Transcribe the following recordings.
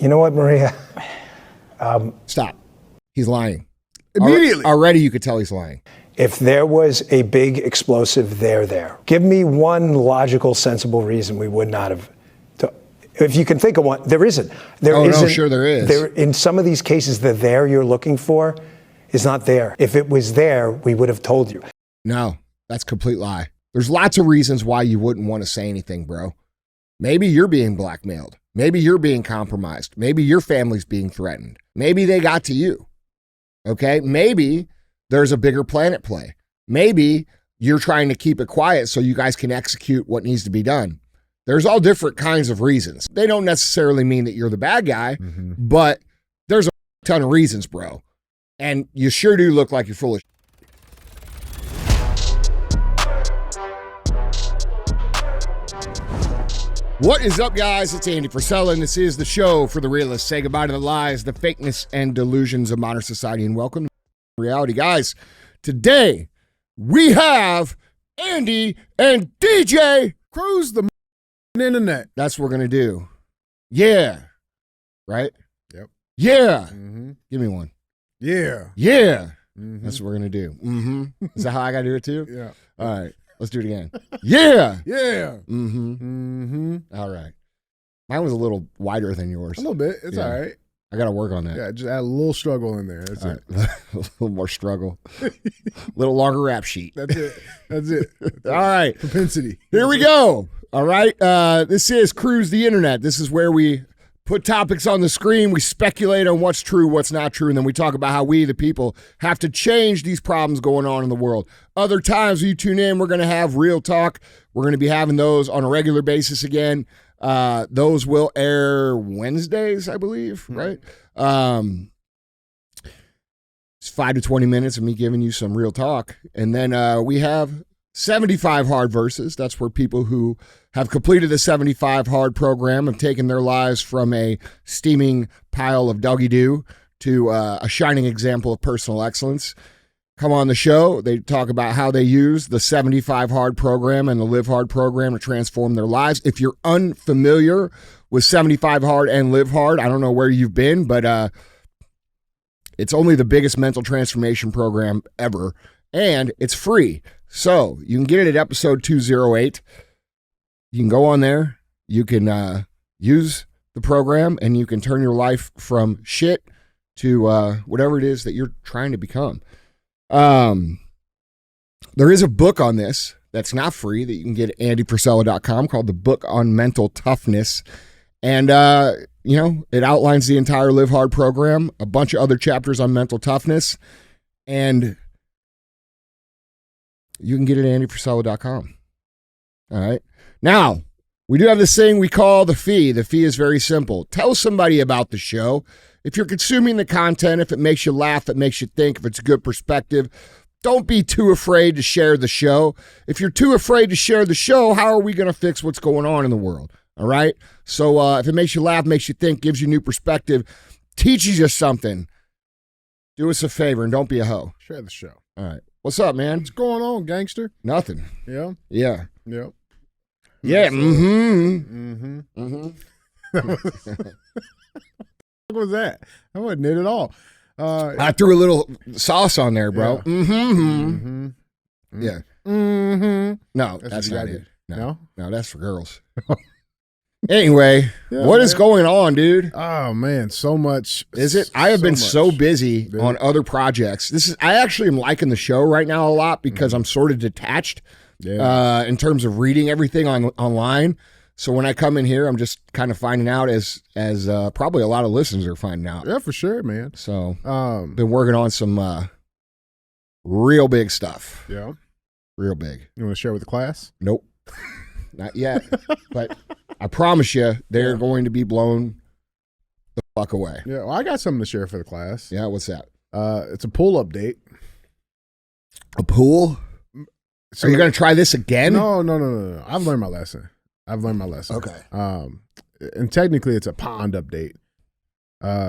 You know what, Maria? Stop. He's lying. Immediately. Already you could tell he's lying. If there was a big explosive there, give me one logical, sensible reason we would not have. If you can think of one, there isn't. No, sure there is. In some of these cases, the there you're looking for is not there. If it was there, we would have told you. No, that's a complete lie. There's lots of reasons why you wouldn't want to say anything, bro. Maybe you're being blackmailed. Maybe you're being compromised. Maybe your family's being threatened. Maybe they got to you. Okay? Maybe there's a bigger plan at play. Maybe you're trying to keep it quiet so you guys can execute what needs to be done. There's all different kinds of reasons. They don't necessarily mean that you're the bad guy, but there's a ton of reasons, bro. And you sure do look like you're full of shit. What is up, guys? It's Andy Frisella, and this is the show for the realists. Say goodbye to the lies, the fakeness, and delusions of modern society, and welcome to reality. Guys, today we have Andy and DJ Cruise the internet. That's what we're going to do. Yeah. Right? Yep. Yeah. Give me one. Yeah. Yeah. That's what we're going to do. Is that how I got to do it too? Yeah. All right. Let's do it again. Yeah. Yeah. All right. Mine was a little wider than yours. A little bit. It's all right. I got to work on that. Yeah, just add a little struggle in there. That's it. Right. A little more struggle. A little longer rap sheet. That's it. That's it. All right. Propensity. Here we go. All right. This is Cruise the Internet. This is where we put topics on the screen. We speculate on what's true, what's not true, and then we talk about how we, the people, have to change these problems going on in the world. Other times you tune in, we're going to have real talk. We're going to be having those on a regular basis again. Those will air Wednesdays, I believe, right? It's 5 to 20 minutes of me giving you some real talk. And then we have 75 hard verses. That's where people who have completed the 75 hard program have taken their lives from a steaming pile of doggy doo to a shining example of personal excellence. Come on the show. They talk about how they use the 75 hard program and the Live Hard program to transform their lives. If you're unfamiliar with 75 hard and Live Hard, I don't know where you've been, but it's only the biggest mental transformation program ever, and it's free. So you can get it at episode 208. You can go on there. You can use the program, and you can turn your life from shit to whatever it is that you're trying to become. There is a book on this that's not free that you can get at andyfrisella.com called The Book on Mental Toughness. And, it outlines the entire Live Hard program, a bunch of other chapters on mental toughness, and you can get it at andyfrisella.com. All right. Now, we do have this thing we call the fee. The fee is very simple. Tell somebody about the show. If you're consuming the content, if it makes you laugh, it makes you think, if it's a good perspective, don't be too afraid to share the show. If you're too afraid to share the show, how are we going to fix what's going on in the world? All right? So if it makes you laugh, makes you think, gives you new perspective, teaches you something, do us a favor and don't be a hoe. Share the show. All right. What's up, man? What's going on, gangster? Nothing. Yeah. Yeah. Yeah. Yeah. What was that? I wasn't it at all. I threw a little sauce on there, bro. Yeah. Yeah. No, That's that's what you not gotta it. do. No, that's for girls. Anyway, Yeah, what is man. going on, dude? Oh man, so much. Is it? I have been so much. busy on other projects. I actually am liking the show right now a lot because I'm sort of detached in terms of reading everything online. So when I come in here, I'm just kind of finding out as probably a lot of listeners are finding out. Yeah, for sure, man. So been working on some real big stuff. Yeah. Real big. You want to share with the class? Nope. Not yet. But I promise you, they're going to be blown the fuck away. Yeah. Well, I got something to share for the class. Yeah, what's that? It's a pool update. A pool? So Are you going to try this again? No. I've learned my lesson. Okay. And technically, it's a pond update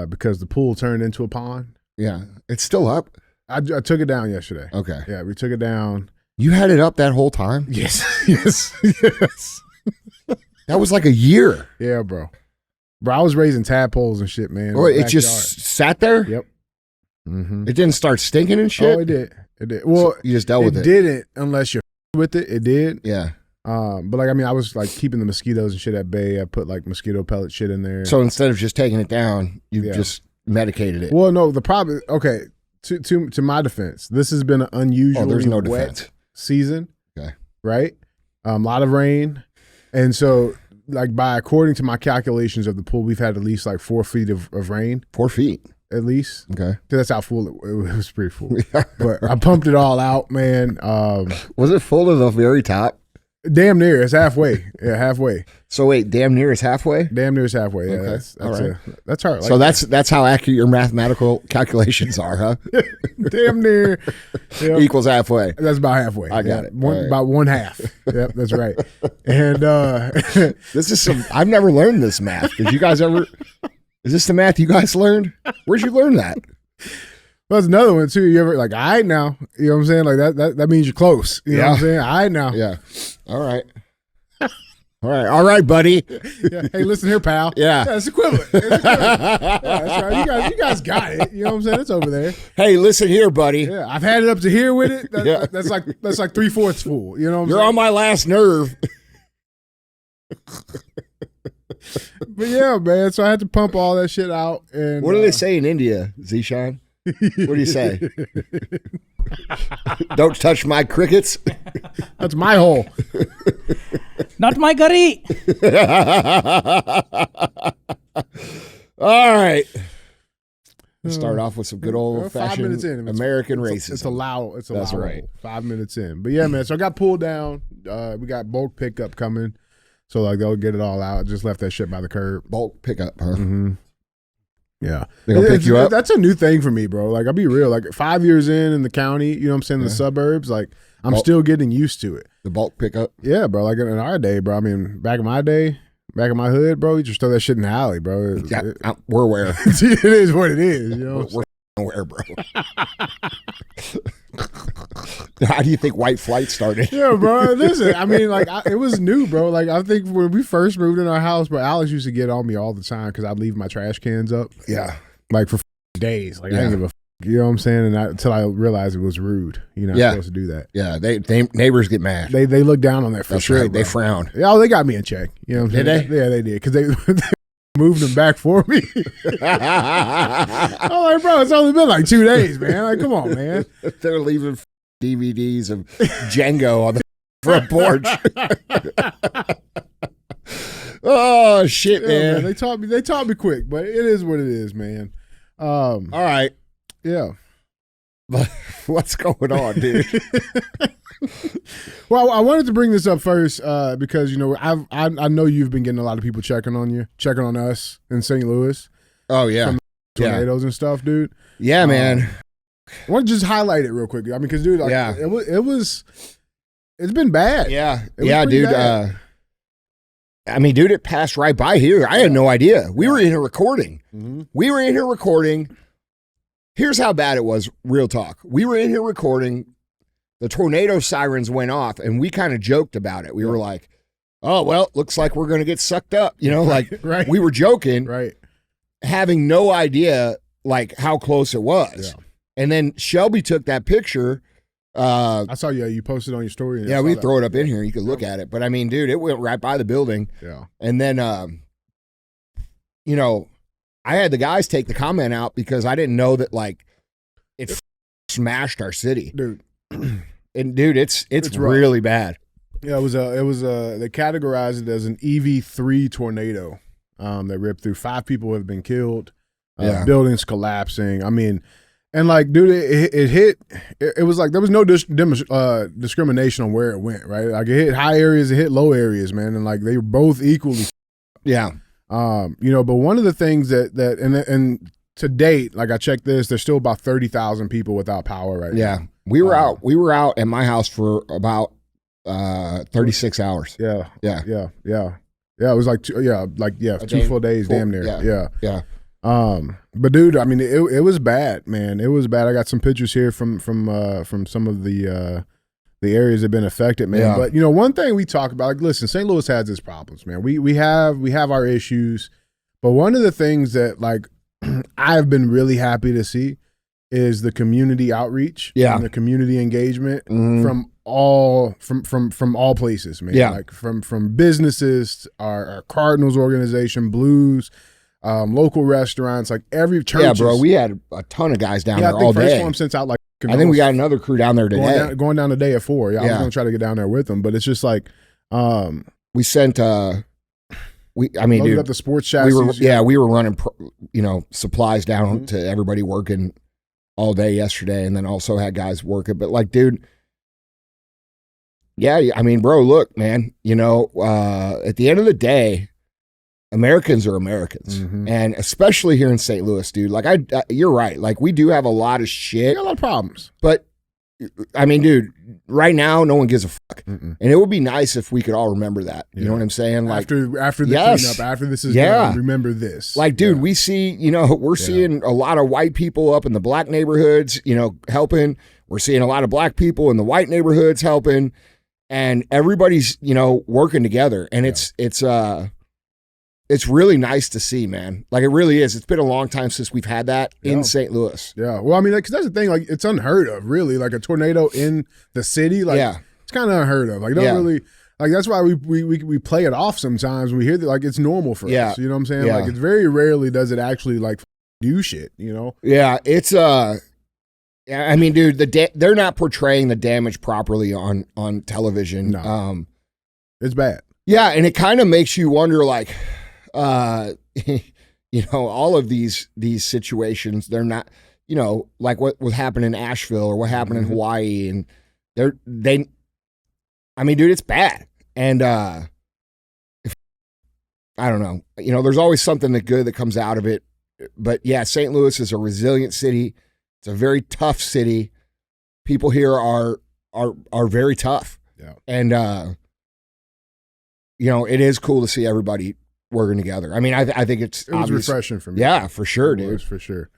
because the pool turned into a pond. Yeah. It's still up? I took it down yesterday. Okay. Yeah, we took it down. You had it up that whole time? Yes. Yes. That was like a year. Yeah, bro. Bro, I was raising tadpoles and shit, man. Or in the it just sat there? backyard. Yep. Mm-hmm. It didn't start stinking and shit? Oh, it did. It did. Well, So you just dealt with it. didn't unless you're with it. It did. Yeah. But like, I mean, I was like keeping the mosquitoes and shit at bay. I put like mosquito pellet shit in there. So instead of just taking it down, you just medicated it. Well, no, the problem. Okay, to my defense, this has been an unusually there's no wet defense. season. Okay. Right. A lot of rain, and so like according to my calculations of the pool, we've had at least like 4 feet of rain. 4 feet. At least. Okay. That's how full it was. Pretty full. But I pumped it all out, man. Was it full to the very top? Damn near. It's halfway. Yeah, halfway. So wait, damn near is halfway? Damay near is halfway. Yeah, Okay. that's All right. that's hard. So that's how accurate your mathematical calculations are, huh? damn near. Yep. Equals halfway. That's about halfway. I got it. One, All right. About 1/2. Yep, that's right. And This is I've never learned this math. Did you guys ever? Is this the math you guys learned? Where'd you learn that? that's another one too. You ever like, all right now, you know what I'm saying? Like that means you're close. You know what I'm saying? All right now. Yeah. All right. All right, buddy. Yeah. Hey, listen here, pal. Yeah. It's equivalent. It's equivalent. Yeah, that's right. You guys got it. You know what I'm saying? It's over there. Hey, listen here, buddy. Yeah, I've had it up to here with it. Yeah. That's like 3/4 full. You know what I'm You're saying? on my last nerve. But yeah, man. So I had to pump all that shit out. And What do they say in India, Zishan? What do you say? Don't touch my crickets. That's my hole. Not my curry. All right. Let's start off with some good old 5 minutes fashioned in. American It's racism. It's a That's loud right. 5 minutes in. But yeah, man. So I got pulled down. We got bulk pickup coming. So like they'll get it all out. Just left that shit by the curb. Bulk pickup, huh? Mm-hmm. Yeah. They gonna pick you up? That's a new thing for me, bro. Like I'll be real. Like 5 years in the county, you know what I'm saying, the suburbs, like I'm still getting used to it. The bulk pickup? Yeah, bro. Like in our day, bro. I mean, back in my day, back in my hood, bro, you just throw that shit in the alley, bro. We're aware. It is what it is, you know. We're aware, bro. How do you think white flight started? Yeah, bro. Listen, I mean, like, it was new, bro. Like, I think when we first moved in our house, bro, Alex used to get on me all the time because I'd leave my trash cans up. Yeah. Like, for days. Like, I didn't give a you know what I'm saying? And until I realized it was rude. You're not supposed to do that. Yeah, they neighbors get mad. They look down on that for That's sure. right. Bro. They frown. Yeah, they got me in check. You know what I'm saying? Did they? Yeah, they did. Because they moved them back for me. I'm like, bro, it's only been like 2 days, man. Like, come on, man. They're leaving DVDs of Django on the front porch. Oh shit, Yeah, man. They taught me quick, but it is what it is, man. All right. Yeah. What's going on, dude? Well, I wanted to bring this up first because you know I know you've been getting a lot of people checking on us in St. Louis. Oh yeah, From tornadoes and stuff, dude. Yeah, man. I want to just highlight it real quick. I mean, because dude, like, it's been bad. Yeah, It was yeah, pretty dude. bad. I mean, dude, it passed right by here. I had no idea. We were in here recording. Mm-hmm. We were in here recording. Here's how bad it was, real talk. We were in here recording. The tornado sirens went off, and we kind of joked about it. We were like, oh, well, looks like we're going to get sucked up. You know, like Right. we were joking, Right. having no idea, like, how close it was. Yeah. And then Shelby took that picture. I saw you posted on your story. And I Yeah, saw we that. throw it up in here. You can look at it. But, I mean, dude, it went right by the building. Yeah. And then, you know, I had the guys take the comment out because I didn't know that, like, it smashed our city. Dude. And, dude, it's rough. really bad. Yeah, it was they categorized it as an EV3 tornado that ripped through. 5 people have been killed. Buildings collapsing. I mean, and like, dude, it hit. It was like there was no discrimination on where it went. Right, like it hit high areas, it hit low areas, man, and like they were both equally. Yeah. You know, but one of the things that and to date, like I checked this, there's still about 30,000 people without power right Yeah. now. We were out at my house for about 36 hours. Yeah. Yeah. Yeah. Yeah. Yeah. It was like 2 full days, damn near. Yeah. Yeah. But dude, I mean, it was bad, man. It was bad. I got some pictures here from some of the areas that have been affected, man. Yeah. But you know, one thing we talk about, like, listen, St. Louis has its problems, man. We have our issues, But one of the things that like I've been really happy to see is the community outreach and the community engagement from all places, man. Yeah. Like from businesses, our Cardinals organization, Blues, local restaurants, like every church. Yeah, bro. We had a ton of guys down there I think all First day. Form sent out like I think we got another crew down there today. going down today at 4. Yeah, I was gonna try to get down there with them, but it's just like we sent loaded up the sports chassis. We were running supplies down to everybody working all day yesterday, and then also had guys working. But like, dude, yeah, I mean, bro, look, man, at the end of the day, Americans are Americans, and especially here in St. Louis, dude. Like, you're right. Like, we do have a lot of shit, We got a lot of problems, but I mean, dude, right now, no one gives a fuck, and it would be nice if we could all remember that. You know what I'm saying? Like, after the cleanup, after this is done, remember this. Like, dude, we see, we're seeing a lot of white people up in the black neighborhoods, helping. We're seeing a lot of black people in the white neighborhoods helping, and everybody's, working together, and it's really nice to see, man. Like, it really is. It's been a long time since we've had that in St. Louis. Yeah. Well, I mean, because that's the thing. Like, it's unheard of, really. Like, a tornado in the city. Like, it's kind of unheard of. Like, don't really. Like, that's why we play it off sometimes. We hear that, like, it's normal for us. You know what I'm saying? Like, it's very rarely does it actually, like, do shit, Yeah. It's, I mean, dude, they're not portraying the damage properly on television. No. It's bad. Yeah. And it kind of makes you wonder, like, all of these situations, they're not, like what happened in Asheville or what happened in Hawaii, and I mean, dude, it's bad. And I don't know, there's always something good that comes out of it. But yeah, St. Louis is a resilient city. It's a very tough city. People here are very tough. Yeah. And it is cool to see everybody working together. I mean, I think it was refreshing for me. Yeah, for sure, dude. It was for sure.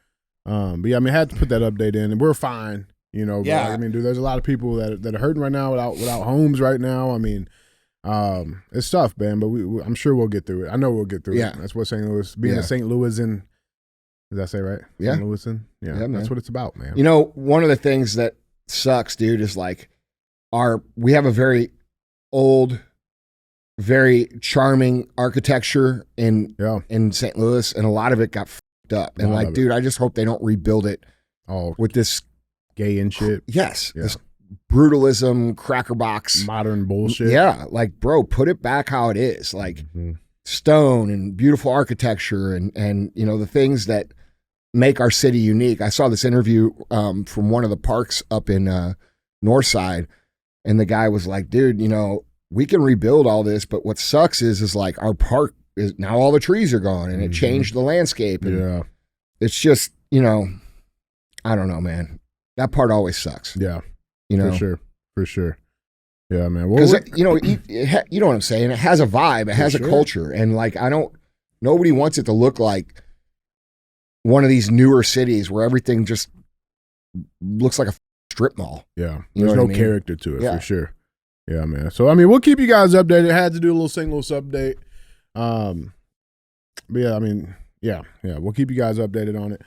But yeah, I mean, I had to put that update in, and we're fine. But I mean, dude, there's a lot of people that are hurting right now without homes right now. I mean, it's tough, man. But I'm sure we'll get through it. I know we'll get through it. That's what St. Louis, being a St. Louisan, did I say right? Yeah, St. Louisan. Yeah, that's what it's about, man. One of the things that sucks, dude, is like we have a very old, very charming architecture in St. Louis, and a lot of it got fucked up. And like, dude, I just hope they don't rebuild it with this gay and shit. Yes, this brutalism, crackerbox, modern bullshit. Yeah, like, bro, put it back how it is, like stone and beautiful architecture, and the things that make our city unique. I saw this interview from one of the parks up in Northside, and the guy was like, dude, we can rebuild all this, but what sucks is like our park is now all the trees are gone, and it changed the landscape. And it's just, I don't know, man. That part always sucks. Yeah. For sure. Yeah, man. Because, you know what I'm saying? It has a vibe. It has a culture. And like, nobody wants it to look like one of these newer cities where everything just looks like a strip mall. Yeah. There's no character to it, for sure. Yeah, man. So, I mean, we'll keep you guys updated. I had to do a little St. Louis update. But yeah, I mean, yeah, we'll keep you guys updated on it.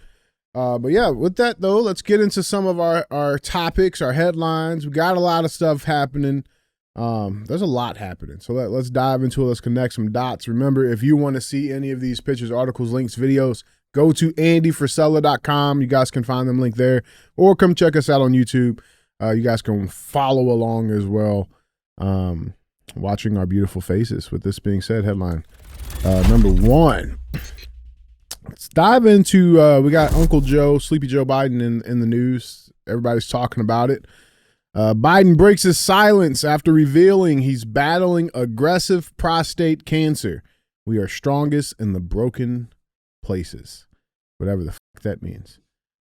But yeah, with that though, let's get into some of our topics, our headlines. We got a lot of stuff happening. There's a lot happening. So let's dive into it. Let's connect some dots. Remember, if you want to see any of these pictures, articles, links, videos, go to andyfrisella.com. You guys can find them linked there, or come check us out on YouTube. You guys can follow along as well, watching our beautiful faces. With this being said, headline number one. Let's dive into, we got Uncle Joe, Sleepy Joe Biden in the news. Everybody's talking about it. Biden breaks his silence after revealing he's battling aggressive prostate cancer. We are strongest in the broken places. Whatever the fuck that means.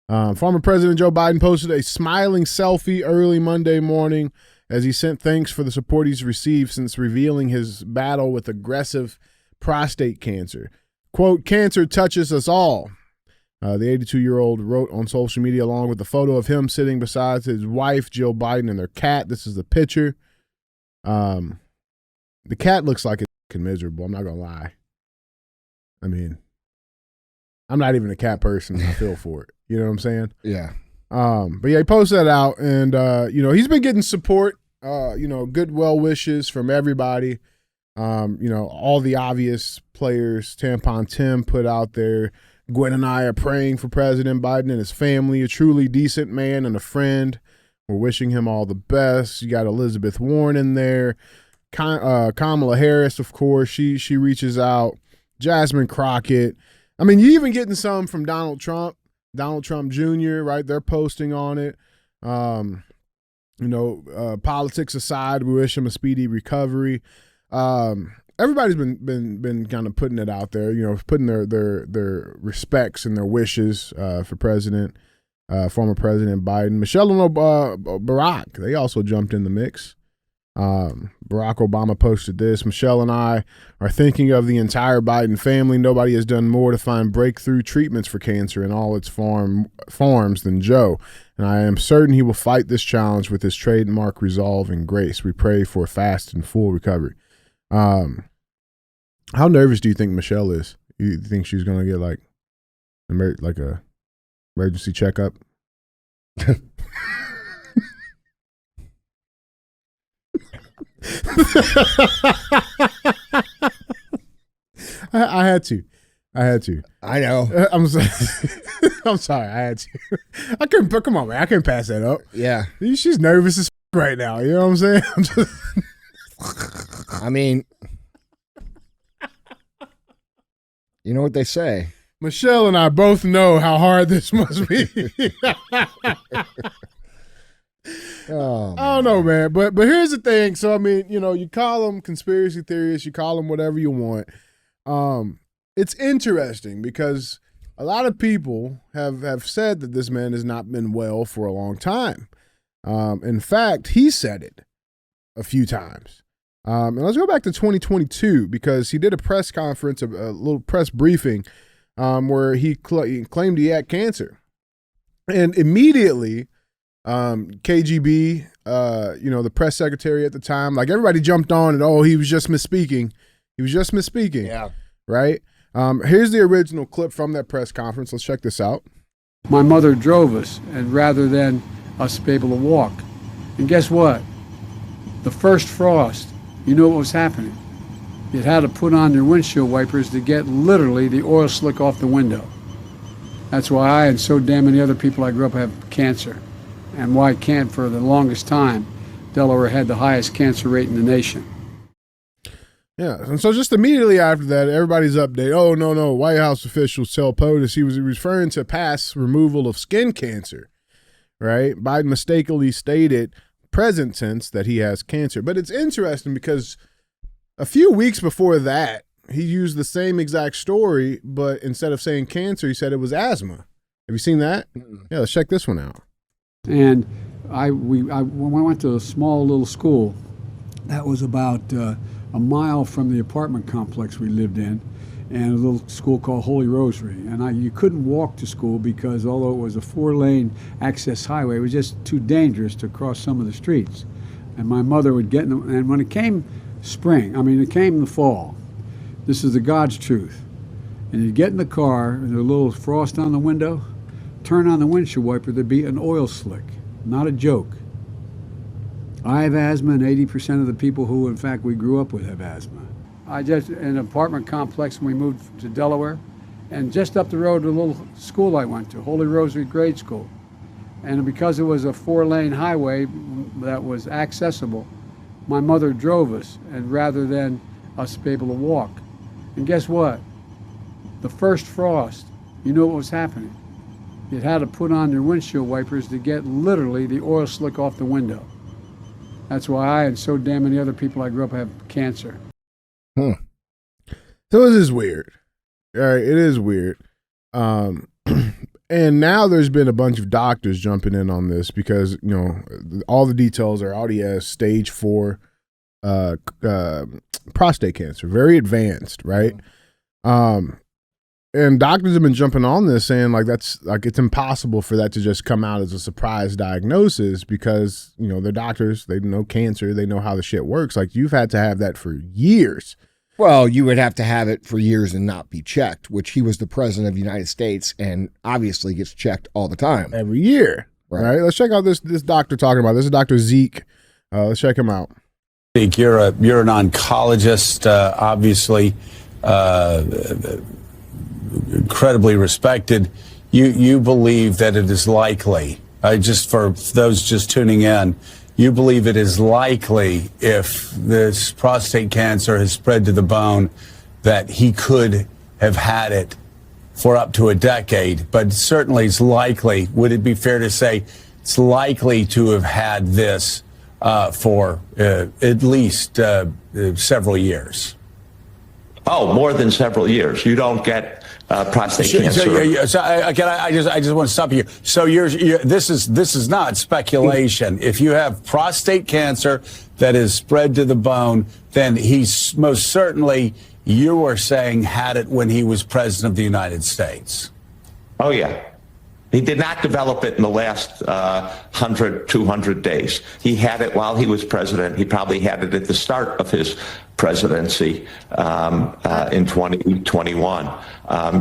Former President Joe Biden posted a smiling selfie early Monday morning as he sent thanks for the support he's received since revealing his battle with aggressive prostate cancer. Quote, cancer touches us all. The 82-year-old wrote on social media along with the photo of him sitting beside his wife, Jill Biden, and their cat. This is the picture. The cat looks like it's miserable. I'm not going to lie. I mean, I'm not even a cat person. I feel for it. You know what I'm saying? Yeah. But yeah, he posted that out, and he's been getting support. Good well wishes from everybody. All the obvious players. Tampon Tim put out there. Gwen and I are praying for President Biden and his family. A truly decent man and a friend. We're wishing him all the best. You got Elizabeth Warren in there. Kamala Harris, of course. She reaches out. Jasmine Crockett. I mean, you even getting some from Donald Trump Jr., right? They're posting on it. Politics aside, we wish him a speedy recovery. Everybody's been kind of putting it out there, putting their respects and their wishes for former President Biden. Michelle and Barack, they also jumped in the mix. Barack Obama posted this. Michelle and I are thinking of the entire Biden family. Nobody has done more to find breakthrough treatments for cancer in all its forms than Joe. And I am certain he will fight this challenge with his trademark resolve and grace. We pray for a fast and full recovery. How nervous do you think Michelle is? You think she's going to get like a emergency checkup? I had to. I know. I'm sorry. I'm sorry. I had to. I couldn't. Come on, man. I couldn't pass that up. Yeah. She's nervous as right now. You know what I'm saying? I mean, you know what they say. Michelle and I both know how hard this must be. Oh, I don't know, man. But here's the thing. So, I mean, you call them conspiracy theorists, you call them whatever you want. It's interesting because a lot of people have said that this man has not been well for a long time. In fact, he said it a few times. And let's go back to 2022 because he did a press conference, a little press briefing where he claimed he had cancer. And immediately, KGB, the press secretary at the time, like everybody jumped on and, he was just misspeaking. Yeah. Right? Here's the original clip from that press conference. Let's check this out. My mother drove us, and rather than us be able to walk. And guess what? The first frost, you know what was happening? You had to put on your windshield wipers to get literally the oil slick off the window. That's why I and so damn many other people I grew up have cancer. And why can't, for the longest time, Delaware had the highest cancer rate in the nation. Yeah, and so just immediately after that, everybody's update. Oh, no, White House officials tell POTUS he was referring to past removal of skin cancer, right? Biden mistakenly stated present tense that he has cancer. But it's interesting because a few weeks before that, he used the same exact story, but instead of saying cancer, he said it was asthma. Have you seen that? Yeah, let's check this one out. And I went to a small little school that was about a mile from the apartment complex we lived in, and a little school called Holy Rosary. And you couldn't walk to school because although it was a 4-lane access highway, it was just too dangerous to cross some of the streets. And my mother would get in and when it came it came the fall. This is the God's truth. And you'd get in the car, and there's a little frost on the window, turn on the windshield wiper, there'd be an oil slick. Not a joke. I have asthma, and 80% of the people who, in fact, we grew up with have asthma. I just, in an apartment complex when we moved to Delaware, and just up the road to a little school I went to, Holy Rosary Grade School. And because it was a 4-lane highway that was accessible, my mother drove us, and rather than us be able to walk. And guess what? The first frost, you know what was happening? You had to put on your windshield wipers to get literally the oil slick off the window. That's why I and so damn many other people I grew up have cancer. So this is weird. All right, it is weird. And now there's been a bunch of doctors jumping in on this because, all the details are already as stage 4 prostate cancer, very advanced, right? And doctors have been jumping on this saying it's impossible for that to just come out as a surprise diagnosis because, they're doctors, they know cancer, they know how the shit works. Like you've had to have that for years. Well, you would have to have it for years and not be checked, which he was the president of the United States and obviously gets checked all the time. Every year. Right. Let's check out this doctor talking about. This is Dr. Zeke. Let's check him out. Zeke, you're an oncologist, obviously incredibly respected. You believe that it is likely, just for those just tuning in, you believe it is likely if this prostate cancer has spread to the bone that he could have had it for up to a decade, but certainly it's likely. Would it be fair to say it's likely to have had this for at least several years? Oh, more than several years. You don't get prostate cancer. So again, I just want to stop you. So this is not speculation. If you have prostate cancer that is spread to the bone, then he's most certainly, you were saying, had it when he was president of the United States. Oh, yeah. He did not develop it in the last 100, 200 days. He had it while he was president. He probably had it at the start of his presidency in 2021.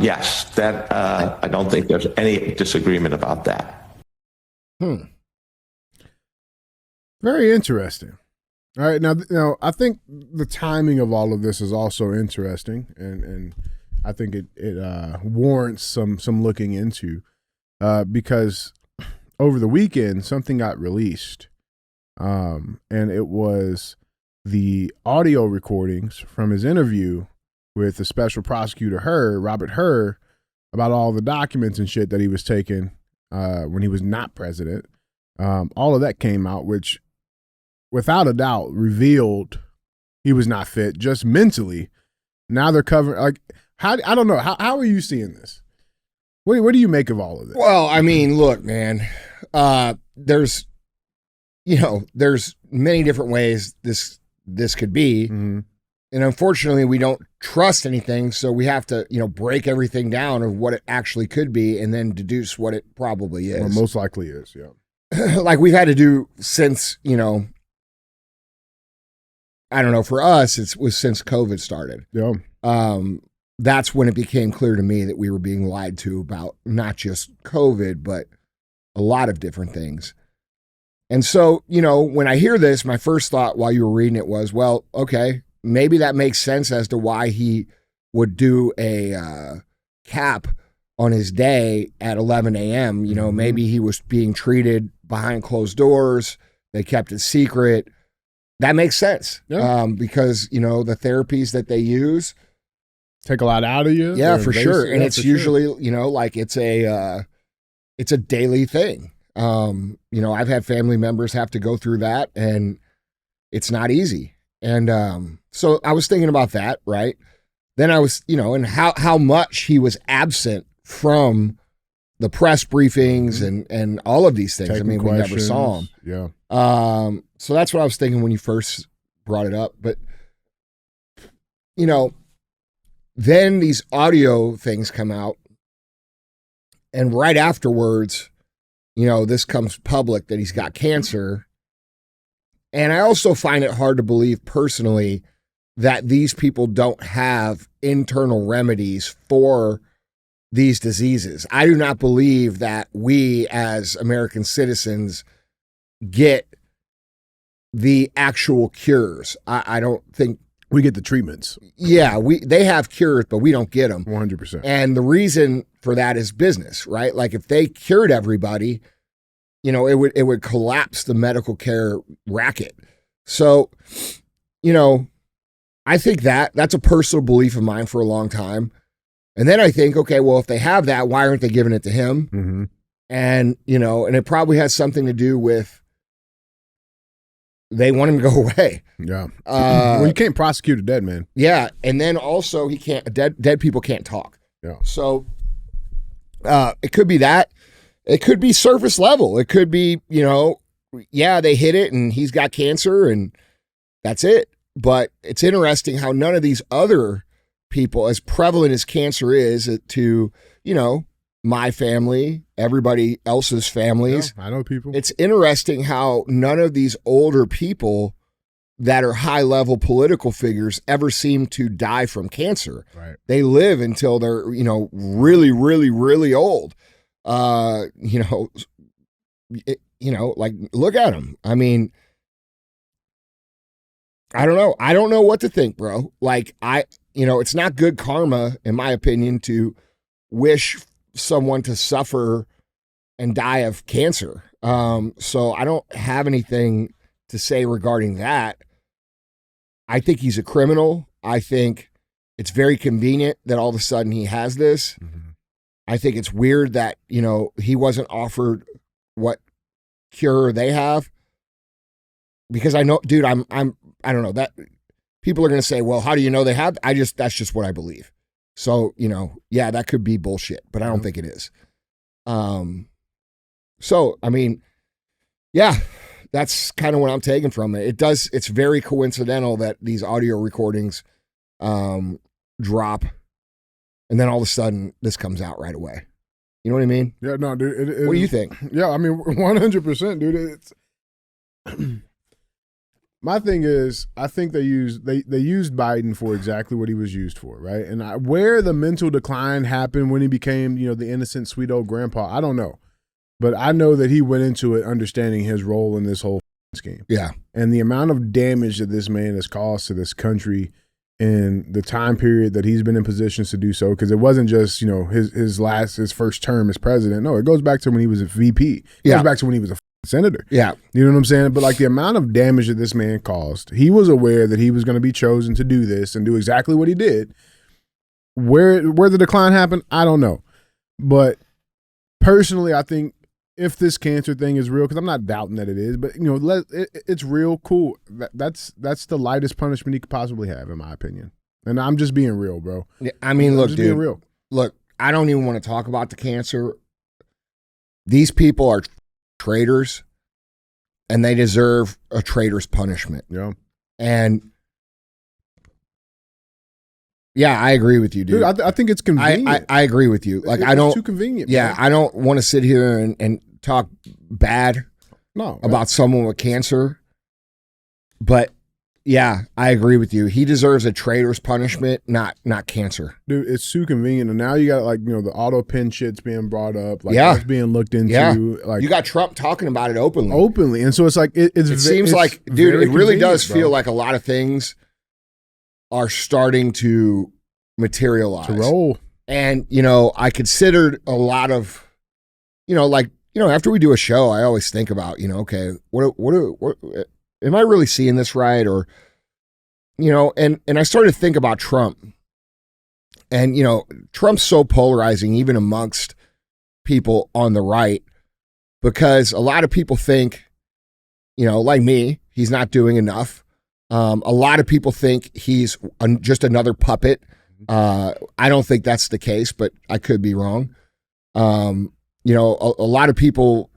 Yes, that I don't think there's any disagreement about that. Very interesting. All right, now I think the timing of all of this is also interesting, and I think it warrants some looking into. Because over the weekend, something got released, and it was the audio recordings from his interview with the special prosecutor Robert Hur, about all the documents and shit that he was taking when he was not president. All of that came out, which without a doubt revealed he was not fit, just mentally. Now they're covering, like, I don't know. How are you seeing this? What do you make of all of this? Well, I mean, look, man, there's many different ways this could be. Mm-hmm. And unfortunately, we don't trust anything. So we have to, break everything down of what it actually could be and then deduce what it probably is. Well, most likely is, yeah. Like we've had to do since, I don't know, for us, it was since COVID started. Yeah. That's when it became clear to me that we were being lied to about not just COVID, but a lot of different things. And so, when I hear this, my first thought while you were reading it was, well, okay, maybe that makes sense as to why he would do a cap on his day at 11 a.m. Maybe he was being treated behind closed doors. They kept it secret. That makes sense. Yeah. Because, the therapies that they use take a lot out of you. Yeah, for sure. And it's usually, like it's a daily thing. I've had family members have to go through that, and it's not easy. And so I was thinking about that, right? Then I was, and how much he was absent from the press briefings and all of these things. Taking we never saw him. Yeah. So that's what I was thinking when you first brought it up. But, then these audio things come out, and right afterwards, this comes public that he's got cancer. And I also find it hard to believe personally that these people don't have internal remedies for these diseases. I do not believe that we as American citizens get the actual cures. I don't think we get the treatments. Yeah, they have cures, but we don't get them. 100%. And the reason for that is business, right? Like if they cured everybody, it would collapse the medical care racket. So, I think that's a personal belief of mine for a long time. And then I think, okay, well, if they have that, why aren't they giving it to him? Mm-hmm. And, and it probably has something to do with they want him to go away. Yeah. Well, you can't prosecute a dead man. Yeah. And then also dead people can't talk. Yeah. So it could be that. It could be surface level. It could be, they hit it and he's got cancer and that's it. But it's interesting how none of these other people, as prevalent as cancer is to, my family, everybody else's families. Yeah, I know people. It's interesting how none of these older people that are high level political figures ever seem to die from cancer. Right. They live until they're, really, really, really old. Like look at them. I mean, I don't know. I don't know what to think, bro. Like it's not good karma, in my opinion, to wish someone to suffer and die of cancer. So I don't have anything to say regarding that. I think he's a criminal. I think it's very convenient that all of a sudden he has this. Mm-hmm. I think it's weird that, he wasn't offered what cure they have. Because I know, dude, I don't know that people are going to say, well, how do you know they have? That's just what I believe. So, yeah, that could be bullshit, but I don't think it is. So, I mean, yeah, that's kind of what I'm taking from it. It's very coincidental that these audio recordings drop and then all of a sudden this comes out right away. You know what I mean? Yeah, no, dude. What do you think? Yeah, I mean, 100%, dude. It's my thing is, I think they used Biden for exactly what he was used for, right? And where the mental decline happened when he became, the innocent, sweet old grandpa, I don't know. But I know that he went into it understanding his role in this whole scheme. Yeah. And the amount of damage that this man has caused to this country in the time period that he's been in positions to do so, because it wasn't just, his first term as president. No, it goes back to when he was a VP. It goes back to when he was a senator. Yeah. You know what I'm saying? But like the amount of damage that this man caused, he was aware that he was going to be chosen to do this and do exactly what he did. Where the decline happened, I don't know. But personally, I think if this cancer thing is real, because I'm not doubting that it is, but it's real, cool. That's the lightest punishment he could possibly have, in my opinion. And I'm just being real, bro. Yeah, I mean, look, just dude. being real. Look, I don't even want to talk about the cancer. These people are traitors, and they deserve a traitor's punishment. Yeah. And yeah, I agree with you, dude. I think it's convenient. I agree with you. Like, it's too convenient. Yeah, man. I don't want to sit here and talk bad about someone with cancer. But yeah, I agree with you. He deserves a traitor's punishment, not cancer. Dude, it's too convenient. And now you got the auto pen shit's being brought up. Like that's being looked into. Yeah. Like you got Trump talking about it openly. And so it's like it seems like, dude, it really does feel like a lot of things are starting to materialize. To roll. And, I considered a lot of, after we do a show, I always think about, okay, what am I really seeing this right? Or, and I started to think about Trump. And, Trump's so polarizing, even amongst people on the right, because a lot of people think, like me, he's not doing enough. A lot of people think he's just another puppet. I don't think that's the case, but I could be wrong. A lot of people,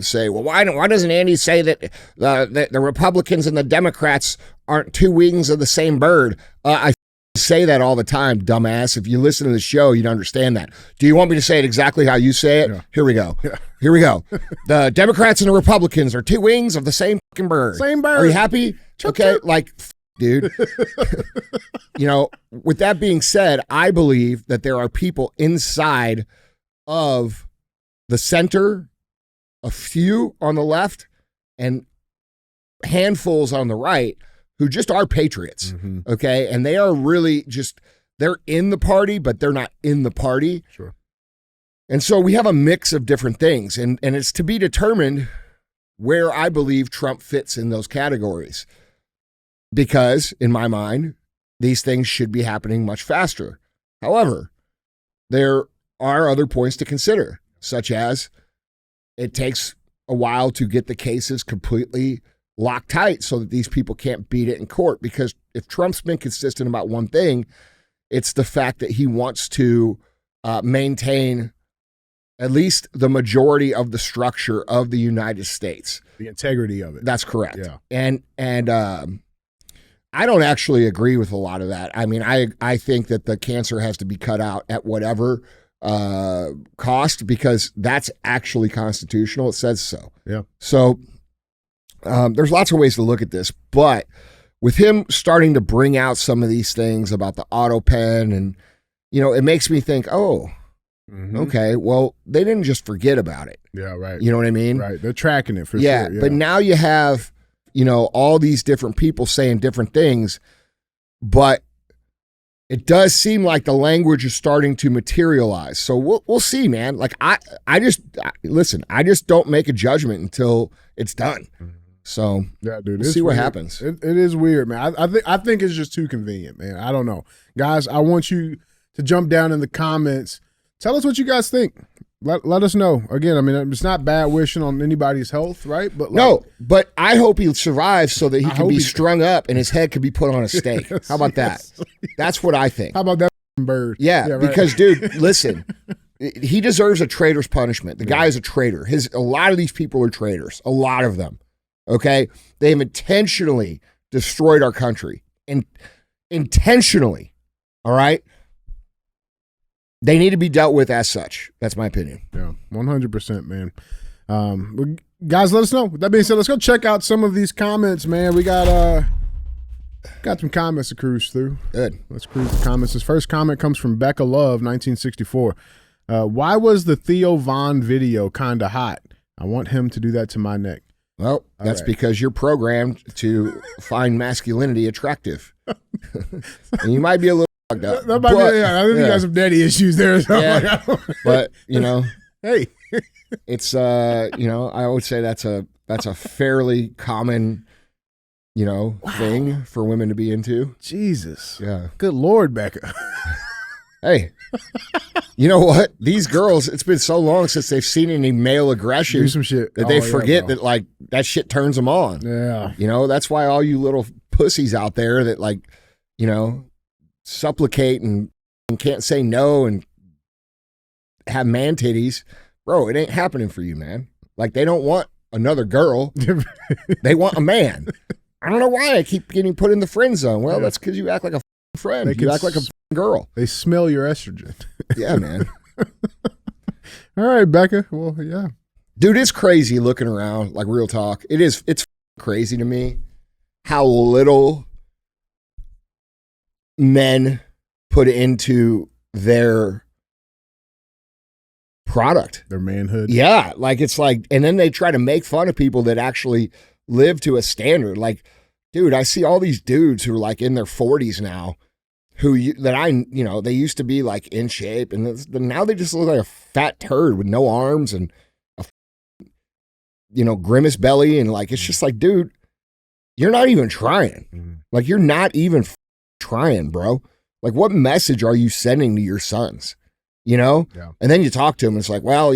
say, well, why doesn't Andy say that the Republicans and the Democrats aren't two wings of the same bird? I say that all the time, dumbass. If you listen to the show, you'd understand that. Do you want me to say it exactly how you say it? Yeah. Here we go. Yeah. Here we go. The Democrats and the Republicans are two wings of the same fucking bird. Same bird. Are you happy? Okay, like, dude. With that being said, I believe that there are people inside of the center, a few on the left, and handfuls on the right who just are patriots, okay? And they are really they're in the party, but they're not in the party. Sure. And so we have a mix of different things, and it's to be determined where I believe Trump fits in those categories. Because, in my mind, these things should be happening much faster. However, there are other points to consider, such as it takes a while to get the cases completely locked tight so that these people can't beat it in court. Because if Trump's been consistent about one thing, it's the fact that he wants to maintain at least the majority of the structure of the United States. The integrity of it. That's correct. Yeah. And I don't actually agree with a lot of that. I mean, I think that the cancer has to be cut out at whatever cost, because that's actually constitutional. It says so. Yeah. So there's lots of ways to look at this, but with him starting to bring out some of these things about the auto pen, and it makes me think, oh, okay, well, they didn't just forget about it. Yeah, right. You know what I mean? Right. They're tracking it for sure. Yeah, but now you have, all these different people saying different things, but it does seem like the language is starting to materialize. So we'll see, man. Like I just don't make a judgment until it's done. So yeah, dude, we'll see what happens. It is weird, man. I think it's just too convenient, man. I don't know, guys. I want you to jump down in the comments. Tell us what you guys think. Let us know. Again, I mean, it's not bad wishing on anybody's health, right? But no, but I hope he survives so that he can be strung up and his head can be put on a stake. Yes, How about that? That's what I think. How about that bird? Yeah, right. Because, dude, listen, he deserves a traitor's punishment. The guy is a traitor. A lot of these people are traitors. A lot of them. Okay? They have intentionally destroyed our country. And intentionally. All right? They need to be dealt with as such. That's my opinion. Yeah, 100%, man. Guys, let us know. With that being said, let's go check out some of these comments, man. We got some comments to cruise through. Good. Let's cruise the comments. This first comment comes from Becca Love, 1964. Why was the Theo Von video kind of hot? I want him to do that to my neck. Well, that's because you're programmed to find masculinity attractive. And you might be a little fucked up. That might be, I think you got some daddy issues there. So yeah, but hey, it's I would say that's a fairly common thing for women to be into. Jesus, yeah, good Lord, Becca. Hey, you know what? These girls, it's been so long since they've seen any male aggression Do some shit. that they forget that like that shit turns them on. Yeah, that's why all you little pussies out there that supplicate and can't say no and have man titties, bro, it ain't happening for you, man. Like, they don't want another girl. They want a man. I don't know why I keep getting put in the friend zone. Well, that's because you act like a friend. You act like a girl. They smell your estrogen. Yeah, man. All right, Becca. Well, yeah. Dude, it's crazy looking around, like, real talk. It's crazy to me how little men put into their product, their manhood. Yeah, and then they try to make fun of people that actually live to a standard. Like, dude, I see all these dudes who are like in their 40s now, they used to be like in shape, and now they just look like a fat turd with no arms and a grimace belly, and like it's just like, dude, you're not even trying. Like, you're not even trying, bro. Like, what message are you sending to your sons? Yeah. And then you talk to them, it's like, well,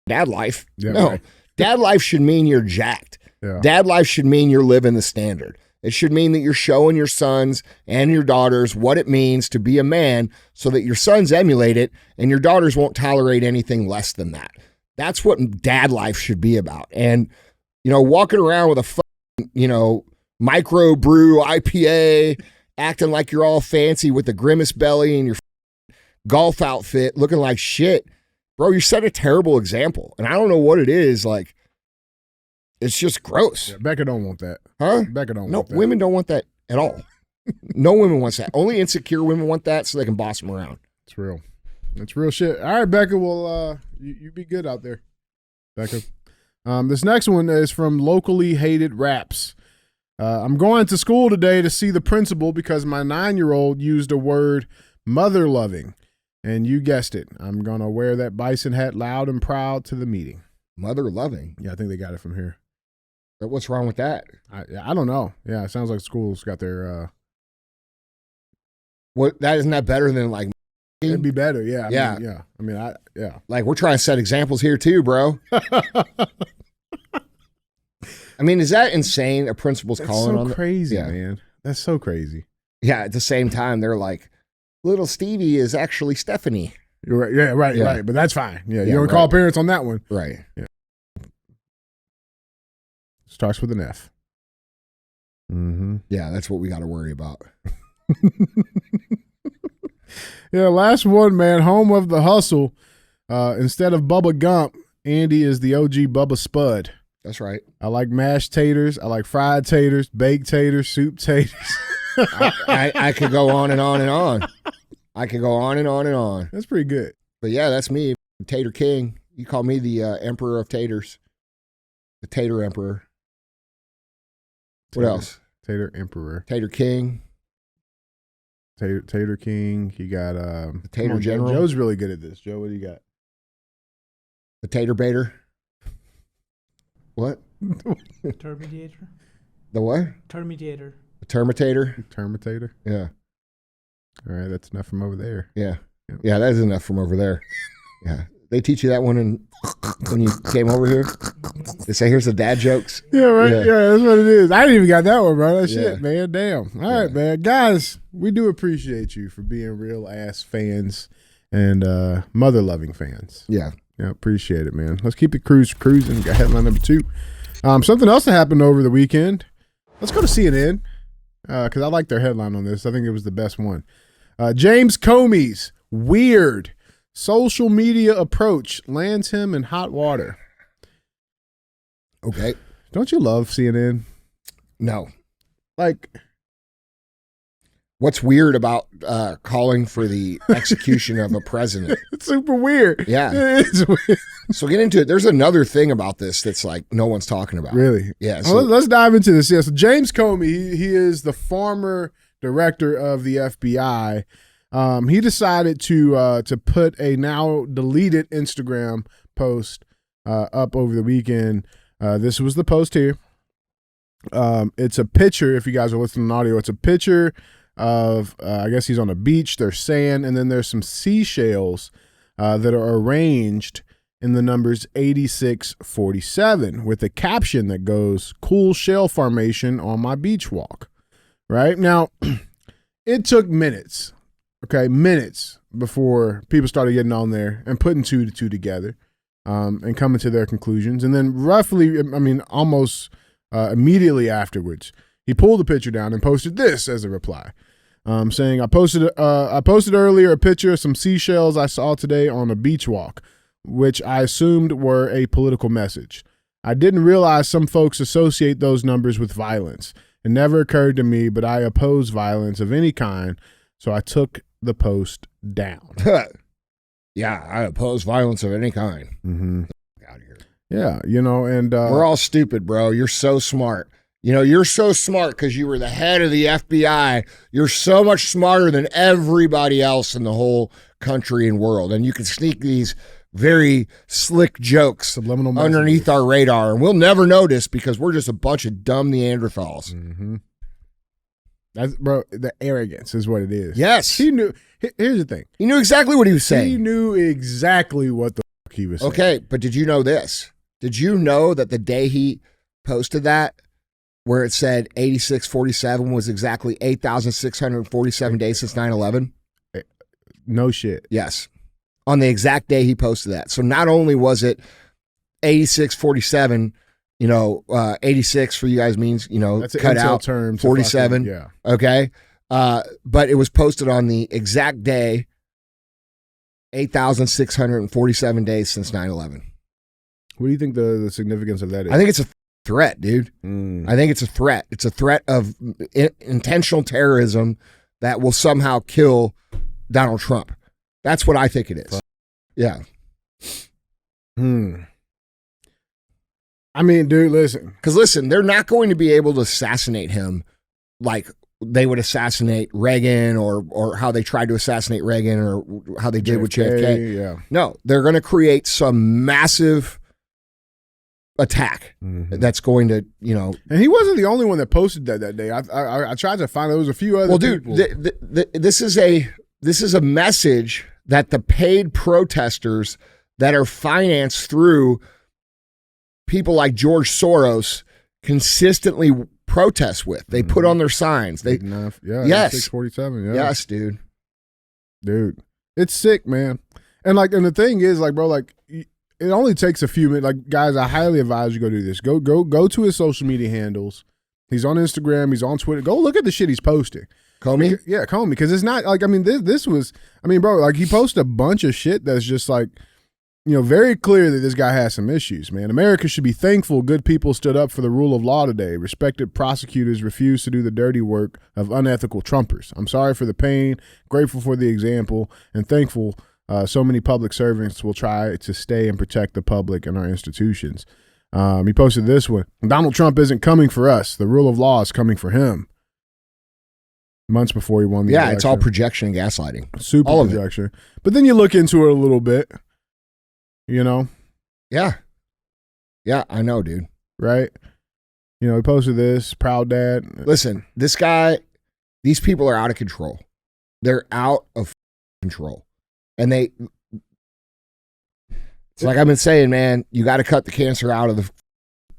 dad life. Yeah, no, right. Dad life should mean you're jacked. Yeah. Dad life should mean you're living the standard. It should mean that you're showing your sons and your daughters what it means to be a man, so that your sons emulate it and your daughters won't tolerate anything less than that. That's what dad life should be about. And, walking around with a micro brew IPA, acting like you're all fancy with a grimace belly and your golf outfit looking like shit, bro, you set a terrible example. And I don't know what it is. Like, it's just gross. Yeah, Becca don't want that. Huh? Becca don't No, want that. women don't want that at all. No women wants that. Only insecure women want that so they can boss them around. It's real. It's real shit. All right, Becca, well, you be good out there, Becca. This next one is from Locally Hated Raps. I'm going to school today to see the principal because my 9-year-old used a word mother loving. And you guessed it. I'm going to wear that bison hat loud and proud to the meeting. Mother loving. Yeah, I think they got it from here. But what's wrong with that? I don't know. Yeah, it sounds like schools got their... Isn't that better than like... It'd be better, yeah. Yeah. I mean, yeah. Like, we're trying to set examples here too, bro. I mean, is that insane? A principal's calling on... That's so crazy, man. That's so crazy. Yeah, at the same time, they're like, little Stevie is actually Stephanie. You're right. Yeah, right, Yeah. right. But that's fine. Yeah, you don't call parents on that one. Right. Yeah. Starts with an F. Mm-hmm. Yeah, that's what we got to worry about. Yeah, last one, man. Home of the hustle. Instead of Bubba Gump, Andy is the OG Bubba Spud. That's right. I like mashed taters. I like fried taters, baked taters, soup taters. I could go on and on and on. I could go on and on and on. That's pretty good. But yeah, that's me, Tater King. You call me the Emperor of Taters, the Tater Emperor. What else? Tater Emperor. Tater King. Tater King. He got The Tater Joe. General. Joe's really good at this. Joe, what do you got? The Tater Baiter. What? Terminator. The what? Terminator. The Termitator. Termitator. Yeah. All right, that's enough from over there. Yeah. Yeah, that is enough from over there. Yeah. They teach you that one when you came over here? They say, here's the dad jokes. Yeah, right. Yeah, that's what it is. I didn't even got that one, bro. That Yeah. shit, man. Damn. All right, man. Guys, we do appreciate you for being real ass fans and mother loving fans. Yeah. Yeah, appreciate it, man. Let's keep the cruising. Got headline number 2. Something else that happened over the weekend. Let's go to CNN because I like their headline on this. I think it was the best one. James Comey's weird social media approach lands him in hot water. Okay. Don't you love CNN? No. Like, What's weird about calling for the execution of a president? it's super weird. Yeah. It's weird. So get into it. There's another thing about this that's like no one's talking about. Really? Yeah. So let's dive into this. Yeah. So James Comey, he is the former director of the FBI. He decided to put a now deleted Instagram post up over the weekend. This was the post here. It's a picture. If you guys are listening on audio, it's a picture of I guess he's on a beach. There's sand, and then there's some seashells that are arranged in the numbers 8647 with a caption that goes, "Cool shell formation on my beach walk." Right now, it took minutes. Okay, minutes before people started getting on there and putting two to two together and coming to their conclusions. And then roughly, almost immediately afterwards, he pulled the picture down and posted this as a reply, saying, I posted earlier a picture of some seashells I saw today on a beach walk, which I assumed were a political message. I didn't realize some folks associate those numbers with violence. It never occurred to me, but I oppose violence of any kind, so I took the post down. Yeah, I oppose violence of any kind. Mm-hmm. Out of here. Yeah, and We're all stupid, bro. You're so smart. You're so smart because you were the head of the FBI. You're so much smarter than everybody else in the whole country and world. And you can sneak these very slick jokes subliminal underneath our radar. And we'll never notice because we're just a bunch of dumb Neanderthals. Mm-hmm. That's, bro, the arrogance is what it is. Yes. He knew. Here's the thing. He knew exactly what he was saying. He knew exactly what the fuck he was saying. Okay, but did you know this? Did you know that the day he posted that, where it said 8647 was exactly 8,647 days since 9/11? No shit. Yes. On the exact day he posted that. So not only was it 8647, 86 for you guys means, That's cut out term 47. Yeah. Okay. But it was posted on the exact day, 8,647 days since 9/11. What do you think the significance of that is? I think it's a threat, dude. Mm. I think it's a threat. It's a threat of intentional terrorism that will somehow kill Donald Trump. That's what I think it is. Yeah. I mean, dude, listen. Because listen, they're not going to be able to assassinate him like they would assassinate Reagan or how they tried to assassinate Reagan or how they did with JFK. Yeah. No, they're going to create some massive attack that's going to, And he wasn't the only one that posted that day. I tried to find. There was a few other. Well, dude, people. this is a message that the paid protesters that are financed through people like George Soros consistently protest with. They put on their signs. They enough. Yeah. Yes. 647. Yeah. Yes, dude. Dude, it's sick, man. And the thing is, bro, it only takes a few minutes. Guys, I highly advise you go do this. Go to his social media handles. He's on Instagram. He's on Twitter. Go look at the shit he's posting. Comey? Yeah, Comey. Because it's not this was, bro, he posted a bunch of shit that's just very clear that this guy has some issues, man. America should be thankful good people stood up for the rule of law today. Respected prosecutors refused to do the dirty work of unethical Trumpers. I'm sorry for the pain, grateful for the example, and thankful so many public servants will try to stay and protect the public and our institutions. He posted this one. Donald Trump isn't coming for us. The rule of law is coming for him. Months before he won the election. It's all projection and gaslighting. Super all projection. But then you look into it a little bit. Yeah, I know, dude. Right? He posted this, proud dad. Listen, this guy, these people are out of control. They're out of control. And it's like I've been saying, man, you got to cut the cancer out of the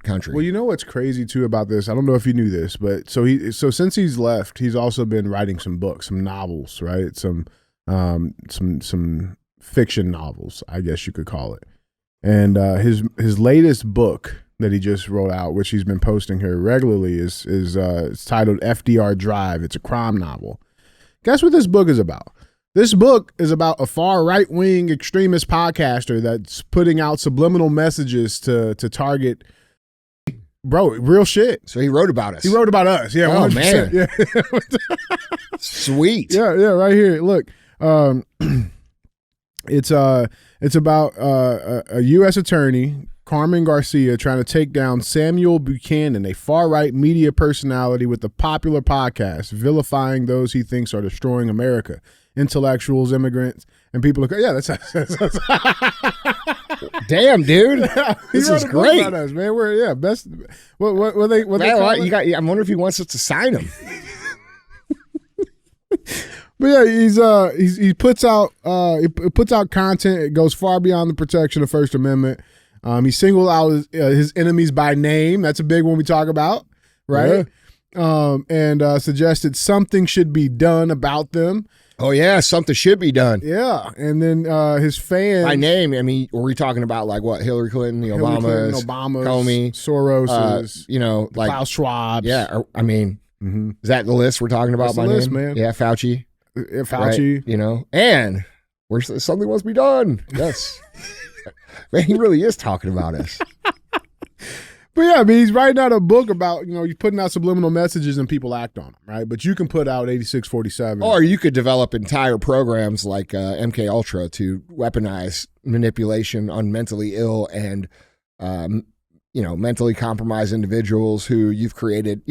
country. Well, you know what's crazy too about this? I don't know if you knew this, but so since he's left, he's also been writing some books, some novels, right? Some fiction novels, I guess you could call it. And his latest book that he just wrote out, which he's been posting here regularly, is it's titled FDR Drive. It's a crime novel. Guess what this book is about? This book is about a far right-wing extremist podcaster that's putting out subliminal messages to target, bro, real shit. So he wrote about us. He wrote about us. Yeah. Oh, 100%. man. Yeah. Sweet. Yeah, right here. Look, it's about a U.S. attorney, Carmen Garcia, trying to take down Samuel Buchanan, a far-right media personality with a popular podcast, vilifying those he thinks are destroying America. Intellectuals, immigrants, and people are, that's damn, dude. This is great. About us, man. We're best. What they call it? I wonder if he wants us to sign him. But yeah, he puts out content. It goes far beyond the protection of First Amendment. He singled out his enemies by name. That's a big one we talk about, right? Yeah. And suggested something should be done about them. Oh yeah, something should be done. Yeah, and then his fans by name. I mean, were we talking about like what? Hillary Clinton, Obamas, Comey, Soros, like Klaus Schwab. Yeah, I mean, is that the list we're talking about? That's by the list, name, man. Yeah, Fauci. Right, and something must be done. Yes, man, he really is talking about us. But yeah, I mean, he's writing out a book about, he's putting out subliminal messages and people act on them, right? But you can put out 8647. Or you could develop entire programs like MK Ultra to weaponize manipulation on mentally ill and, mentally compromised individuals who you've created,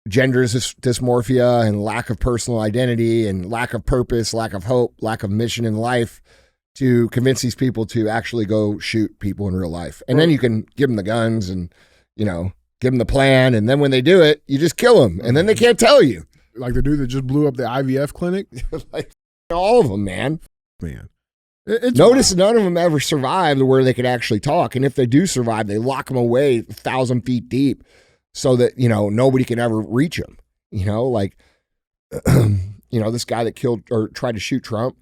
gender dysmorphia and lack of personal identity and lack of purpose, lack of hope, lack of mission in life, to convince these people to actually go shoot people in real life. And then you can give them the guns and, give them the plan. And then when they do it, you just kill them. And then they can't tell you. Like the dude that just blew up the IVF clinic? Like all of them, man. It's Notice none of them ever survived where they could actually talk. And if they do survive, they lock them away 1,000 feet deep so that, nobody can ever reach them. This guy that killed or tried to shoot Trump,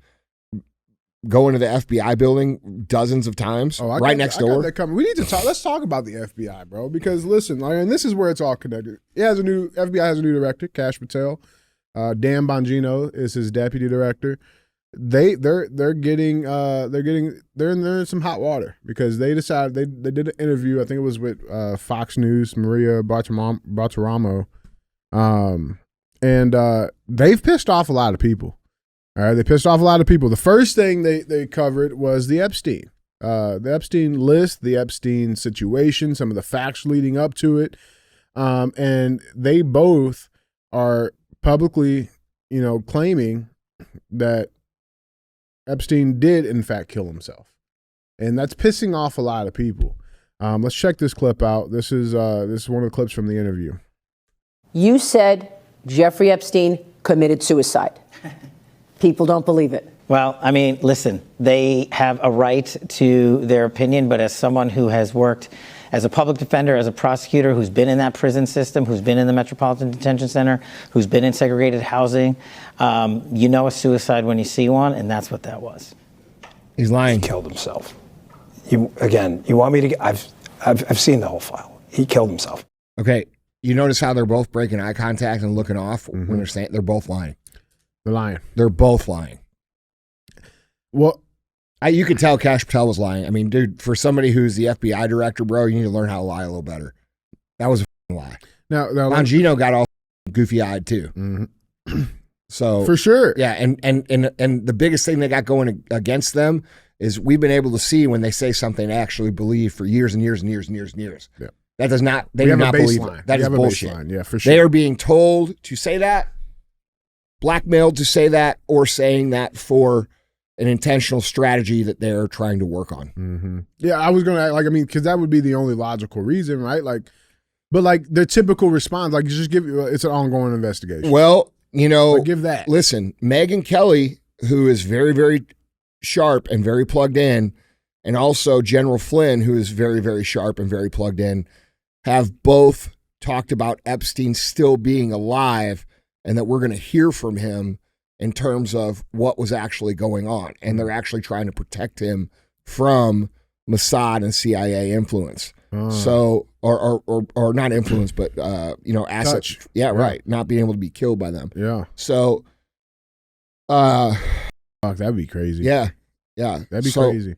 go into the FBI building dozens of times, next door. We need to talk. Let's talk about the FBI, bro. Because listen, and this is where it's all connected. FBI has a new director, Kash Patel. Dan Bongino is his deputy director. They're in some hot water because they decided they did an interview. I think it was with Fox News, Maria Bartiromo, and they've pissed off a lot of people. All right, they pissed off a lot of people. The first thing they covered was the Epstein list, the Epstein situation, some of the facts leading up to it, and they both are publicly, claiming that Epstein did in fact kill himself, and that's pissing off a lot of people. Let's check this clip out. This is one of the clips from the interview. You said Jeffrey Epstein committed suicide. People don't believe it. Well, I mean, listen, they have a right to their opinion, but as someone who has worked as a public defender, as a prosecutor, who's been in that prison system, who's been in the Metropolitan Detention Center, who's been in segregated housing, a suicide when you see one, and that's what that was. He's lying. He killed himself. You want me to get, I've seen the whole file. He killed himself. Okay. You notice how they're both breaking eye contact and looking off when they're saying they're both lying. They're lying. They're both lying. Well, You could tell Kash Patel was lying. I mean, dude, for somebody who's the FBI director, bro, you need to learn how to lie a little better. That was a lie. Now Bongino got all goofy-eyed too. Mm-hmm. So for sure, yeah. And the biggest thing they got going against them is we've been able to see when they say something they actually believe for years and years and years and years and years. Yeah. That does not. They do not believe it. That is bullshit. Yeah, for sure. They are being told to say that, blackmailed to say that, or saying that for an intentional strategy that they're trying to work on. Mm-hmm. Yeah, I was gonna because that would be the only logical reason, right? But their typical response, just give it's an ongoing investigation. Well, give that. Listen, Megyn Kelly, who is very, very sharp and very plugged in, and also General Flynn, who is very, very sharp and very plugged in, have both talked about Epstein still being alive and that we're going to hear from him in terms of what was actually going on. And they're actually trying to protect him from Mossad and CIA influence. So, or not influence, but, assets. Touch. Yeah, right. Not being able to be killed by them. Yeah. So, fuck, that'd be crazy. Yeah. Yeah. That'd be crazy.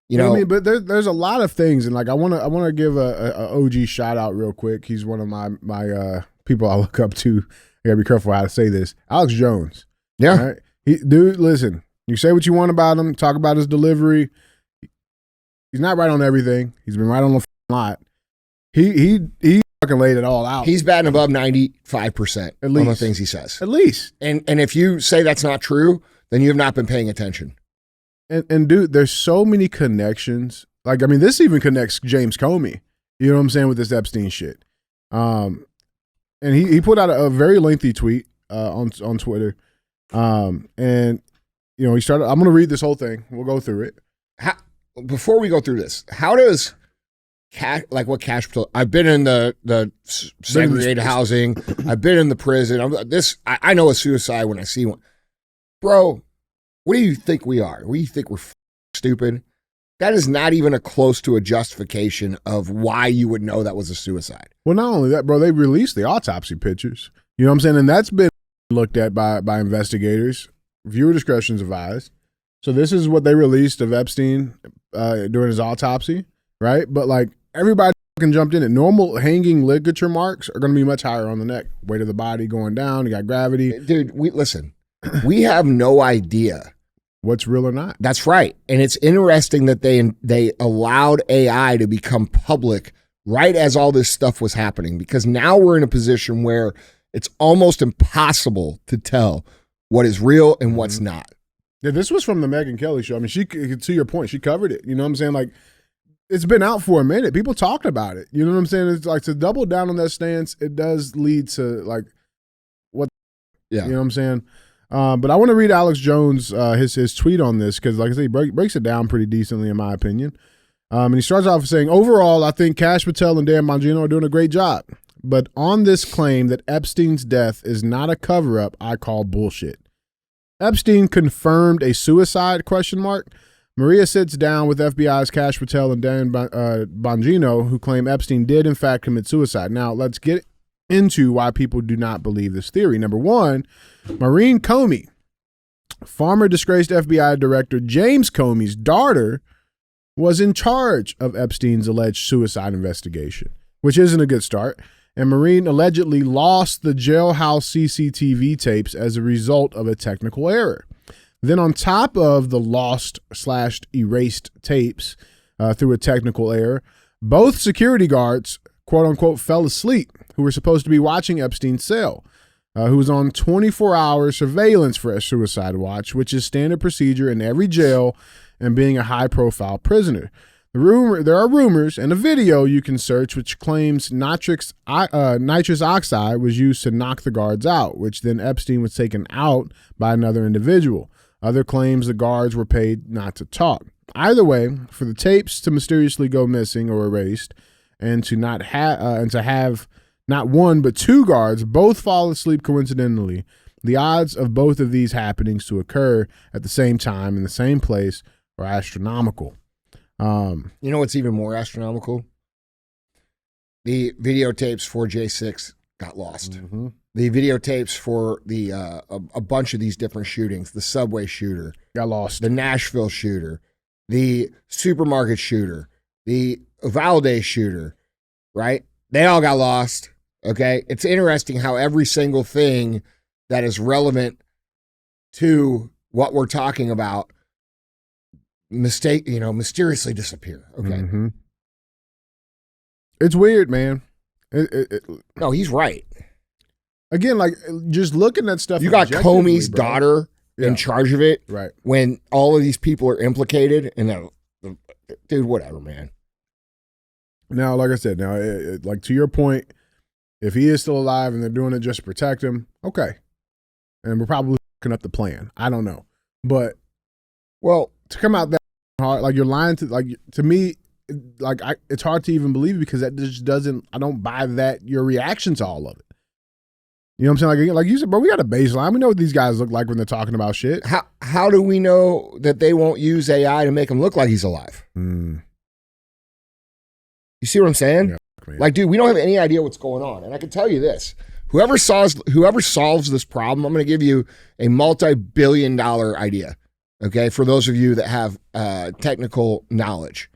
But there's a lot of things, and I want to give a OG shout out real quick. He's one of my people I look up to. I gotta be careful how to say this. Alex Jones. Yeah. Right? Dude, listen. You say what you want about him. Talk about his delivery. He's not right on everything. He's been right on the lot. He fucking laid it all out. He's batting above 95% at least on the things he says. At least. And if you say that's not true, then you have not been paying attention. And dude, there's so many connections. This even connects James Comey. You know what I'm saying, with this Epstein shit. And he put out a very lengthy tweet on Twitter. And he started. I'm going to read this whole thing. We'll go through it. Before we go through this, how does what Kash Patel? I've been in the segregated housing. I've been in the prison. I know a suicide when I see one, bro. What do you think we are? What do you think we're stupid? That is not even a close to a justification of why you would know that was a suicide. Well, not only that, bro, they released the autopsy pictures. You know what I'm saying? And that's been looked at by investigators. Viewer discretion is advised. So this is what they released of Epstein during his autopsy, right? But everybody fucking jumped in it. Normal hanging ligature marks are going to be much higher on the neck. Weight of the body going down. You got gravity. Dude, listen. We have no idea what's real or not. That's right. And it's interesting that they allowed AI to become public right as all this stuff was happening, because now we're in a position where it's almost impossible to tell what is real and what's not. Yeah, this was from the Megyn Kelly show. I mean, to your point, she covered it. You know what I'm saying? It's been out for a minute. People talked about it. You know what I'm saying? It's to double down on that stance, it does lead to what? Yeah. You know what I'm saying? But I want to read Alex Jones his tweet on this, because, like I say, he breaks it down pretty decently, in my opinion. And he starts off saying, overall, I think Kash Patel and Dan Bongino are doing a great job. But on this claim that Epstein's death is not a cover-up, I call bullshit. Epstein confirmed a suicide, ? Maria sits down with FBI's Kash Patel and Dan Bongino, who claim Epstein did, in fact, commit suicide. Now, let's get into why people do not believe this theory. Number one, Maureen Comey, former disgraced FBI director James Comey's daughter, was in charge of Epstein's alleged suicide investigation, which isn't a good start. And Maureen allegedly lost the jailhouse CCTV tapes as a result of a technical error. Then on top of the lost/erased tapes through a technical error, both security guards, quote unquote, fell asleep, who were supposed to be watching Epstein's cell, who was on 24-hour surveillance for a suicide watch, which is standard procedure in every jail and being a high-profile prisoner. There are rumors and a video you can search which claims nitrous oxide was used to knock the guards out, which then Epstein was taken out by another individual. Other claims the guards were paid not to talk. Either way, for the tapes to mysteriously go missing or erased, and to have not one but two guards both fall asleep coincidentally, the odds of both of these happenings to occur at the same time in the same place are astronomical. You know what's even more astronomical? The videotapes for J6 got lost. Mm-hmm. The videotapes for the a bunch of these different shootings, the subway shooter got lost, the Nashville shooter, the supermarket shooter, the Uvalde shooter, right? They all got lost. Okay. It's interesting how every single thing that is relevant to what we're talking about mysteriously disappear. Okay. Mm-hmm. It's weird, man. No, he's right. Again, like just looking at stuff. You got Comey's bro. daughter in charge of it. Right. When all of these people are implicated and dude, whatever, man. Now, like I said, like to your point, if he is still alive and they're doing it just to protect him, okay. And we're probably looking up the plan. I don't know. But, well, to come out that hard, like you're lying to me, like it's hard to even believe because that just doesn't, I don't buy that, your reaction to all of it. You know what I'm saying? Like you said, bro, we got a baseline. We know what these guys look like when they're talking about shit. How do we know that they won't use AI to make him look like he's alive? You see what I'm saying? Yeah, like, dude, we don't have any idea what's going on. And I can tell you this. Whoever solves this problem, I'm going to give you a multi-billion-dollar idea, okay, for those of you that have technical knowledge.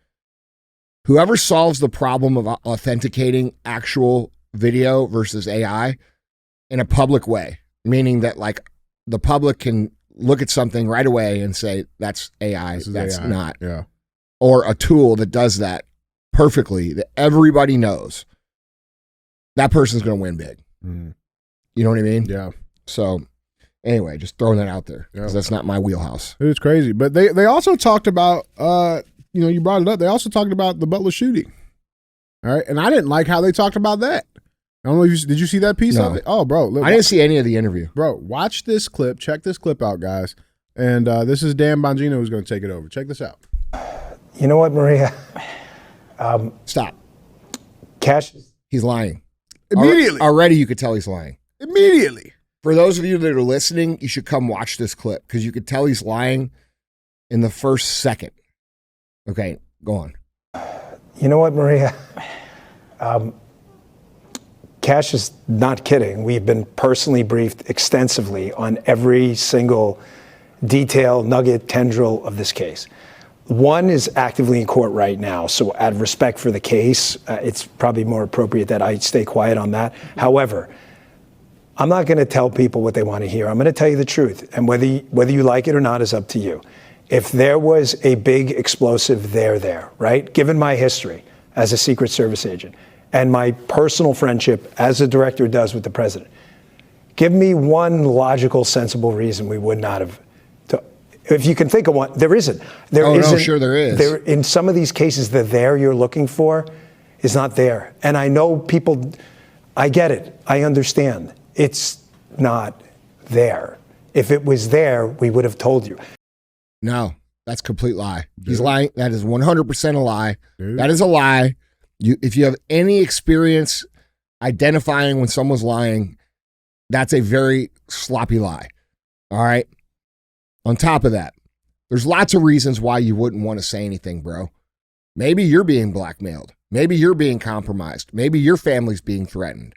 Whoever solves the problem of authenticating actual video versus AI in a public way, meaning that, like, the public can look at something right away and say, that's AI, that's AI. not. Yeah. Or a tool that does that perfectly, that everybody knows, that person's going to win big. You know what I mean? Yeah. So anyway, just throwing that out there because that's not my wheelhouse. It's crazy. But they also talked about, you brought it up. They also talked about the Butler shooting. All right. And I didn't like how they talked about that. I don't know if did you see that piece of it? Oh, bro. Look, I didn't see any of the interview. Bro, watch this clip. Check this clip out, guys. And this is Dan Bongino who's going to take it over. Check this out. You know what, Maria? Stop. Cash. He's lying. Immediately. Already you could tell he's lying. Immediately. For those of you that are listening, you should come watch this clip because you could tell he's lying in the first second. Okay, go on. You know what, Maria? Cash is not kidding. We've been personally briefed extensively on every single detail, nugget, tendril of this case. One is actively in court right now, so out of respect for the case, it's probably more appropriate that I stay quiet on that. However, I'm not going to tell people what they want to hear. I'm going to tell you the truth, and whether you like it or not is up to you. If there was a big explosive there, right? Given my history as a Secret Service agent and my personal friendship as a director does with the president, give me one logical, sensible reason we would not have. If you can think of one, there isn't. No, sure there is. In some of these cases, the there you're looking for is not there. And I know people, I get it. I understand. It's not there. If it was there, we would have told you. No, that's a complete lie. He's lying. That is 100% a lie. Dude. That is a lie. If you have any experience identifying when someone's lying, that's a very sloppy lie. All right? On top of that, there's lots of reasons why you wouldn't want to say anything, bro. Maybe you're being blackmailed. Maybe you're being compromised. Maybe your family's being threatened.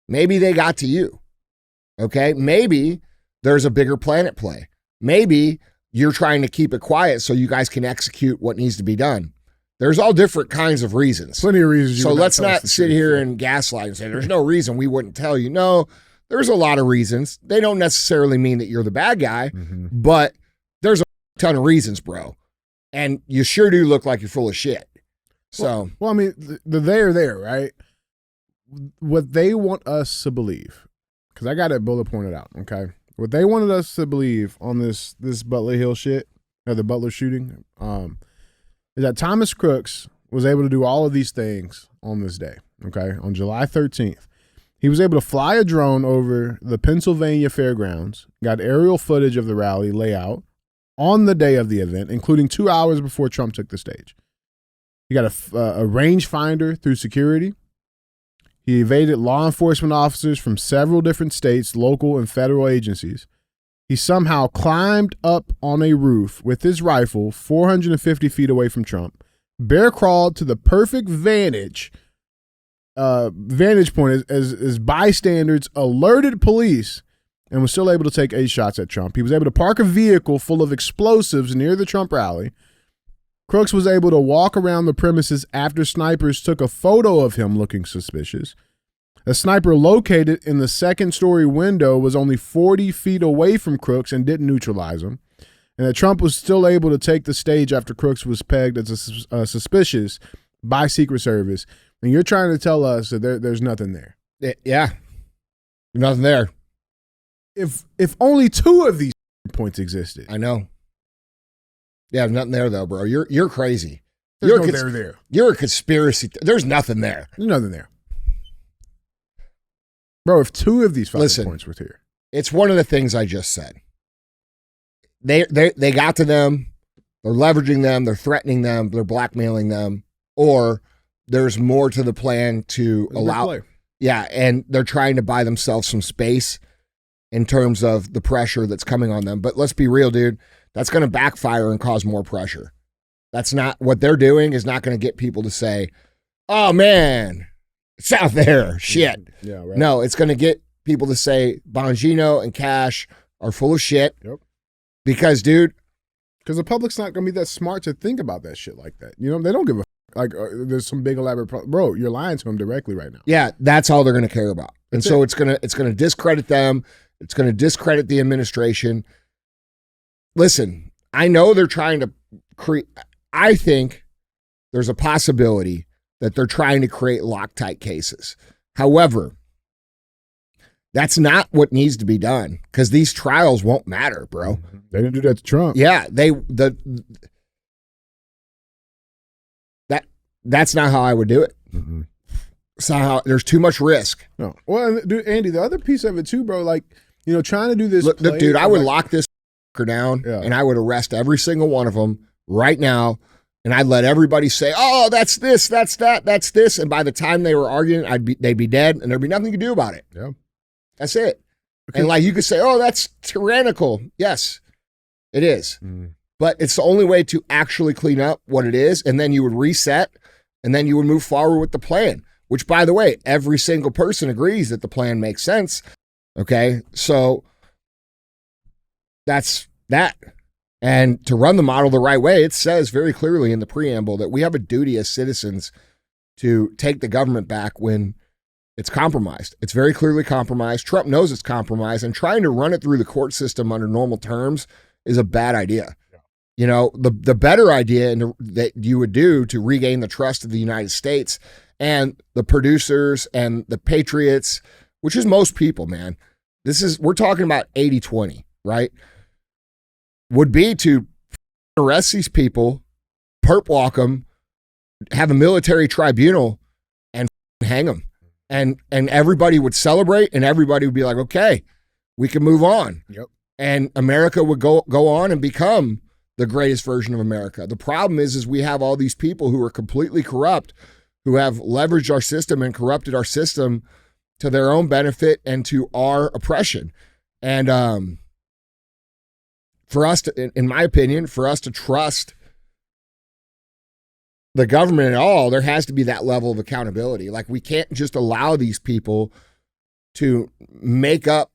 Maybe they got to you. Okay? Maybe there's a bigger plan at play. Maybe you're trying to keep it quiet so you guys can execute what needs to be done. There's all different kinds of reasons. Plenty of reasons. So let's not sit here and gaslight and say there's no reason we wouldn't tell you. No, there's a lot of reasons. They don't necessarily mean that you're the bad guy, but there's a ton of reasons, bro. And you sure do look like you're full of shit. So, well, I mean, they're there, right? What they want us to believe, because I got it bullet pointed out, okay? What they wanted us to believe on this Butler Hill shit, or the Butler shooting, is that Thomas Crooks was able to do all of these things on this day, okay? On July 13th. He was able to fly a drone over the Pennsylvania Fairgrounds, got aerial footage of the rally layout on the day of the event, including 2 hours before Trump took the stage. He got a rangefinder through security. He evaded law enforcement officers from several different states, local and federal agencies. He somehow climbed up on a roof with his rifle 450 feet away from Trump, bear crawled to the perfect vantage point as bystanders alerted police, and was still able to take 8 shots at Trump. He was able to park a vehicle full of explosives near the Trump rally, Crooks was able to walk around the premises after snipers took a photo of him looking suspicious. A sniper located in the second-story window was only 40 feet away from Crooks and didn't neutralize him. And that Trump was still able to take the stage after Crooks was pegged as suspicious by Secret Service. And you're trying to tell us that there's nothing there. Yeah. Nothing there. If only 2 of these points existed. I know. Yeah, nothing there though, bro. You're crazy. There's no there. You're a conspiracy. There's nothing there. There's nothing there. Bro, if 2 of these fucking points were here. It's one of the things I just said. They got to them, they're leveraging them, they're threatening them, they're blackmailing them, or there's more to the plan to allow. Yeah, and they're trying to buy themselves some space in terms of the pressure that's coming on them. But let's be real, dude. That's going to backfire and cause more pressure. That's not what they're doing, is not going to get people to say, oh man, it's out there. Shit. Yeah, right. No, it's going to get people to say Bongino and Cash are full of shit. Yep. Because, dude. Because the public's not going to be that smart to think about that shit like that. You know, they don't give a like there's some big elaborate bro, you're lying to them directly right now. Yeah, that's all they're going to care about. And so it's going to discredit them. It's going to discredit the administration. Listen, I know they're trying to create, I think there's a possibility that they're trying to create Loctite cases. However, that's not what needs to be done, because these trials won't matter, bro. They didn't do that to Trump. Yeah, that's not how I would do it. Mm-hmm. Somehow there's too much risk. No. Well, dude, Andy, the other piece of it too, bro, like, you know, trying to do this. Look, dude, I would lock this down and I would arrest every single one of them right now. And I'd let everybody say, oh, that's this, that's that, that's this. And by the time they were arguing, they'd be dead and there'd be nothing to do about it. Yeah. That's it. Okay. And like you could say, oh, that's tyrannical. Yes, it is. But it's the only way to actually clean up what it is. And then you would reset and then you would move forward with the plan, which, by the way, every single person agrees that the plan makes sense. Okay. So that's that. And to run the model the right way, it says very clearly in the preamble that we have a duty as citizens to take the government back when it's compromised. It's very clearly compromised. Trump knows it's compromised, and trying to run it through the court system under normal terms is a bad idea. Yeah. You know, the better idea that you would do to regain the trust of the United States and the producers and the patriots, which is most people, man. We're talking about 80-20, right? Would be to arrest these people, perp walk them, have a military tribunal, and hang them. And everybody would celebrate, and everybody would be like, okay, we can move on. Yep. And America would go on and become the greatest version of America. The problem is we have all these people who are completely corrupt, who have leveraged our system and corrupted our system to their own benefit and to our oppression. And for us to, in my opinion, for us to trust the government at all, there has to be that level of accountability. Like, we can't just allow these people to make up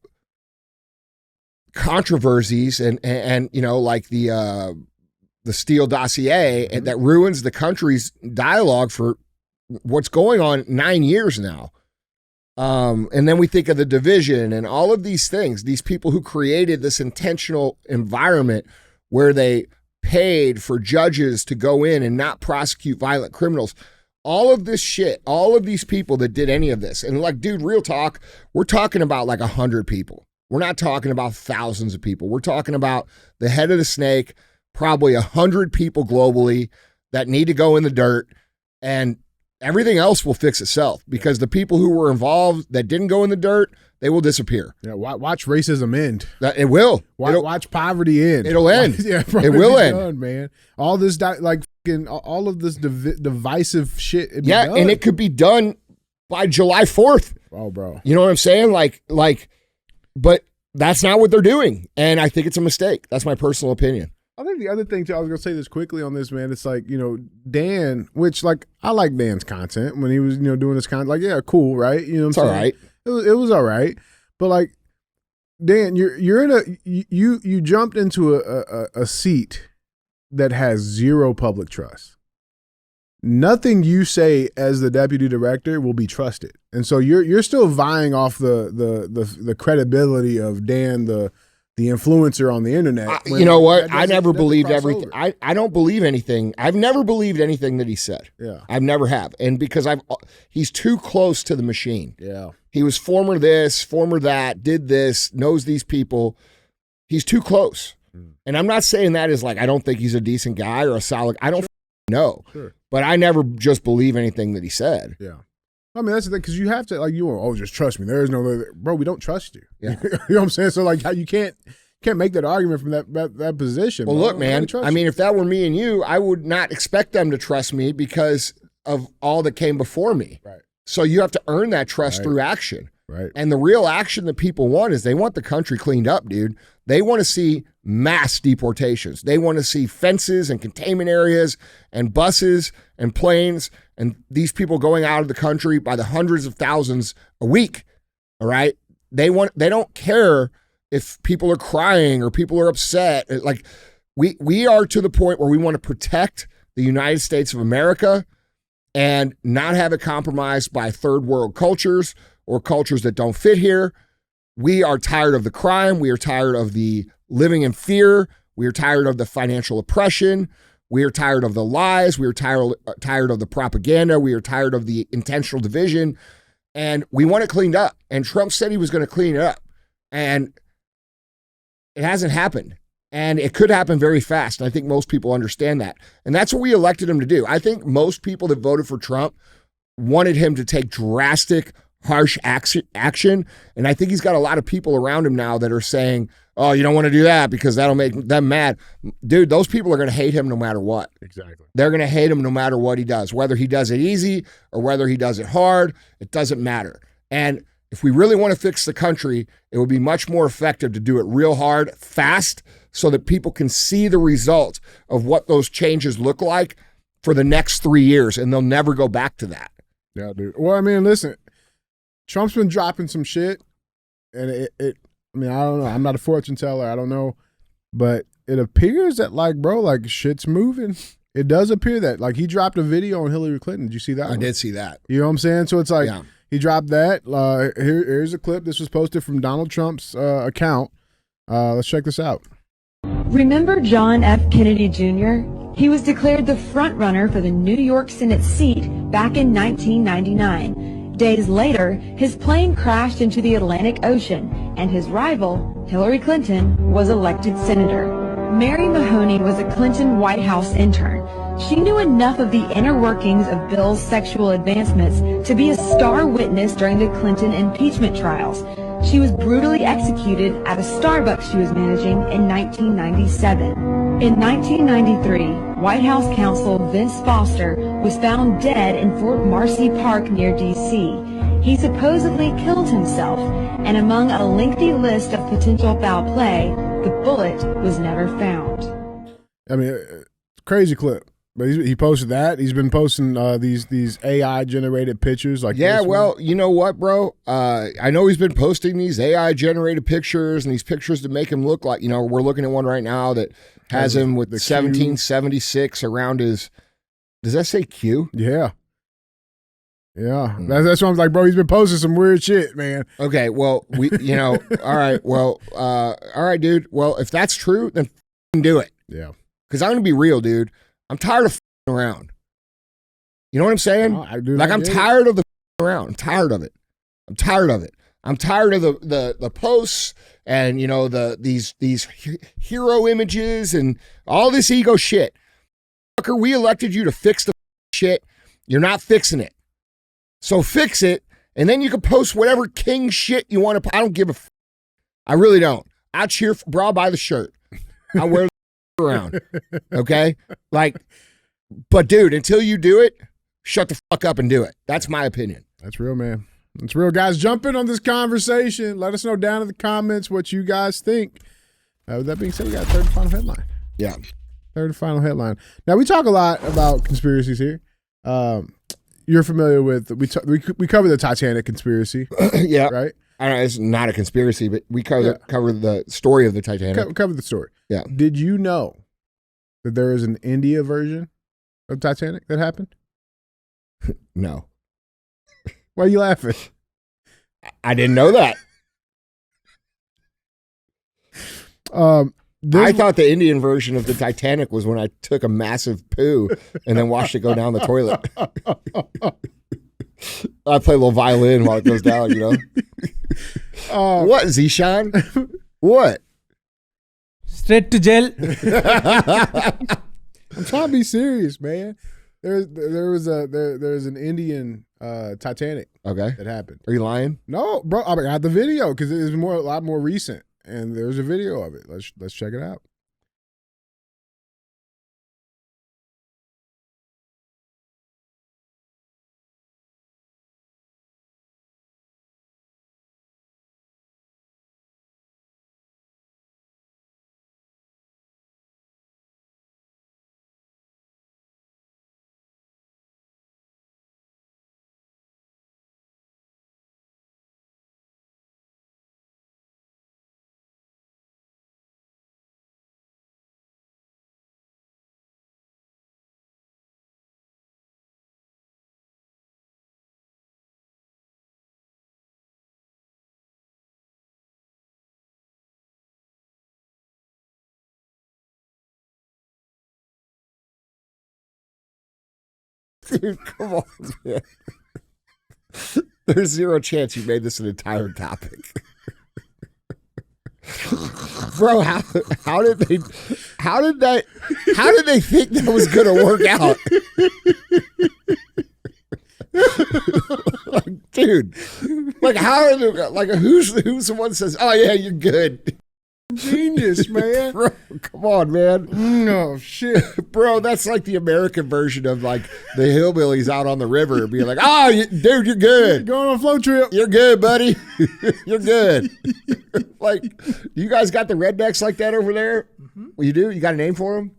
controversies and you know, like the Steele dossier, and that ruins the country's dialogue for what's going on 9 years now. And then we think of the division and all of these things, these people who created this intentional environment where they paid for judges to go in and not prosecute violent criminals. All of this shit, all of these people that did any of this. And like, dude, real talk, we're talking about like 100 people. We're not talking about thousands of people. We're talking about the head of the snake, probably 100 people globally that need to go in the dirt, and everything else will fix itself, because the people who were involved that didn't go in the dirt, they will disappear. Yeah, watch racism end. It will. Watch poverty end. It'll end. Yeah, it will end, done, man. All this all of this divisive shit. Yeah, and it could be done by July 4th. Oh, bro. You know what I'm saying? Like, but that's not what they're doing, and I think it's a mistake. That's my personal opinion. I think the other thing too, I was gonna say this quickly on this, man. It's like, you know, Dan, which like I like Dan's content when he was, you know, doing this content. Like, yeah, cool, right? You know, what I'm saying? All right. It was all right, but like, Dan, you're in you jumped into a seat that has zero public trust. Nothing you say as the deputy director will be trusted, and so you're still vying off the credibility of Dan, the influencer on the internet. You know what? I never believed everything. I don't believe anything. I've never believed anything that he said. Yeah, I've never have, and because he's too close to the machine. Yeah, he was former this, former that, did this, knows these people. He's too close, and I'm not saying that as like I don't think he's a decent guy or a solid. I don't know. Sure. But I never just believe anything that he said. Yeah. I mean, that's the thing, because you have to, like, just trust me. There is no other, bro, we don't trust you. Yeah. You know what I'm saying? So, like, you can't make that argument from that position. Well, bro. look, man, I mean, if that were me and you, I would not expect them to trust me because of all that came before me. Right. So you have to earn that trust through action. Right. And the real action that people want is they want the country cleaned up, dude. They want to see mass deportations. They want to see fences and containment areas and buses and planes and these people going out of the country by the hundreds of thousands a week. All right. They don't care if people are crying or people are upset. Like we are to the point where we want to protect the United States of America and not have it compromised by third world cultures or cultures that don't fit here. We are tired of the crime. We are tired of the living in fear. We are tired of the financial oppression. We are tired of the lies. We are tired of the propaganda. We are tired of the intentional division. And we want it cleaned up. And Trump said he was going to clean it up. And it hasn't happened. And it could happen very fast. And I think most people understand that. And that's what we elected him to do. I think most people that voted for Trump wanted him to take drastic, harsh action. And I think he's got a lot of people around him now that are saying, oh, you don't want to do that because that'll make them mad. Dude, those people are going to hate him no matter what. Exactly. They're going to hate him no matter what he does. Whether he does it easy or whether he does it hard, it doesn't matter. And if we really want to fix the country, it would be much more effective to do it real hard, fast, so that people can see the results of what those changes look like for the next 3 years, and they'll never go back to that. Yeah, dude. Well, I mean, listen, Trump's been dropping some shit, and I mean, I don't know. I'm not a fortune teller. I don't know. But it appears that, like, bro, like, shit's moving. It does appear that. Like, he dropped a video on Hillary Clinton. Did you see that I did see that. You know what I'm saying? So it's like, Yeah. he dropped that. Here's a clip. This was posted from Donald Trump's account. Let's check this out. Remember John F. Kennedy Jr.? He was declared the front-runner for the New York Senate seat back in 1999. Days later, his plane crashed into the Atlantic Ocean, and his rival, Hillary Clinton, was elected senator. Mary Mahoney was a Clinton White House intern. She knew enough of the inner workings of Bill's sexual advancements to be a star witness during the Clinton impeachment trials. She was brutally executed at a Starbucks she was managing in 1997. In 1993, White House counsel Vince Foster was found dead in Fort Marcy Park near D.C. He supposedly killed himself, and among a lengthy list of potential foul play, the bullet was never found. I mean, crazy clip. But he posted that. He's been posting these AI generated pictures like Yeah, this well, you know what, bro? I know he's been posting these AI generated pictures and these pictures to make him look like, you know, we're looking at one right now that has him with the 1776 around his, does that say Q? Yeah. Yeah. That's why I'm like, bro, he's been posting some weird shit, man. Okay, well, you know, all right, well, all right, dude. Well, if that's true, then do it. Yeah. Because I'm going to be real, dude. I'm tired of around. You know what I'm saying? I'm tired of the around. I'm tired of it. I'm tired of it. I'm tired of the posts and, you know, these hero images and all this ego shit. Fucker, we elected you to fix the shit. You're not fixing it. So fix it, and then you can post whatever king shit you want to. I don't give a. I really don't. I cheer for, bro. I'll buy the shirt. I wear around. Okay, like, but dude, until you do it, shut the fuck up and do it. That's my opinion. That's real, man. That's real, guys. Jump in on this conversation. Let us know down in the comments what you guys think. With that being said, we got a third and final headline. Yeah, third and final headline. Now we talk a lot about conspiracies here. You're familiar with we cover the Titanic conspiracy. Yeah, right. I don't know, it's not a conspiracy, but we cover the story of the Titanic. Cover the story. Yeah. Did you know that there is an India version of Titanic that happened? No. Why are you laughing? I didn't know that. I thought the Indian version of the Titanic was when I took a massive poo and then watched it go down the toilet. I play a little violin while it goes down, you know. What, Zishan? What? Straight to jail. I'm trying to be serious, man. There's an Indian Titanic. Okay. That happened. Are you lying? No, bro. I got the video because it's a lot more recent, and there's a video of it. Let's check it out. Dude, come on, man. There's zero chance you made this an entire topic. Bro, how did they think that was gonna work out? Like, dude, like who's the one that says, "Oh yeah, you're good." Genius, man. Bro, come on, man. No shit. Bro, that's like the American version of like the hillbillies out on the river being like, "Oh, dude, you're good. Going on a float trip. You're good, buddy. You're good." Like, you guys got the rednecks like that over there? Mm-hmm. Well, you do? You got a name for them?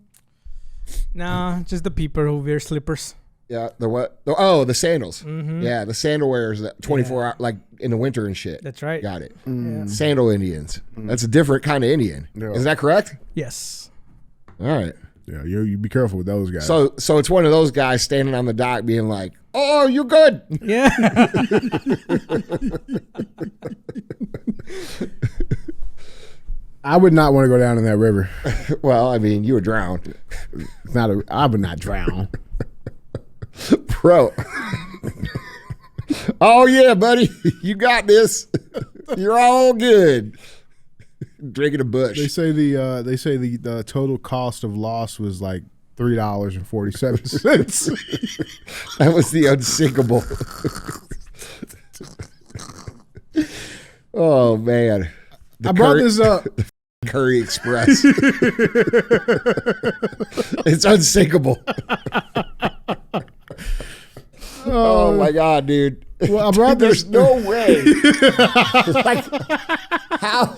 Nah, just the people who wear slippers. Yeah, the what? Oh, the sandals. Mm-hmm. Yeah, the sandal wearers that 24 hour, like in the winter and shit. That's right. Got it. Yeah. Sandal Indians. That's a different kind of Indian. Yeah. Is that correct? Yes. All right. Yeah, you be careful with those guys. So it's one of those guys standing on the dock being like, "Oh, you're good." Yeah. I would not want to go down in that river. Well, I mean, you were drowned. I would not drown. Bro. Oh yeah, buddy. You got this. You're all good. Drinking a bush. They say the total cost of loss was like $3.47. That was the unsinkable. Oh man. I brought this up. Curry Express. It's unsinkable. Oh my god, dude. Well, I brought There's no way. Like, how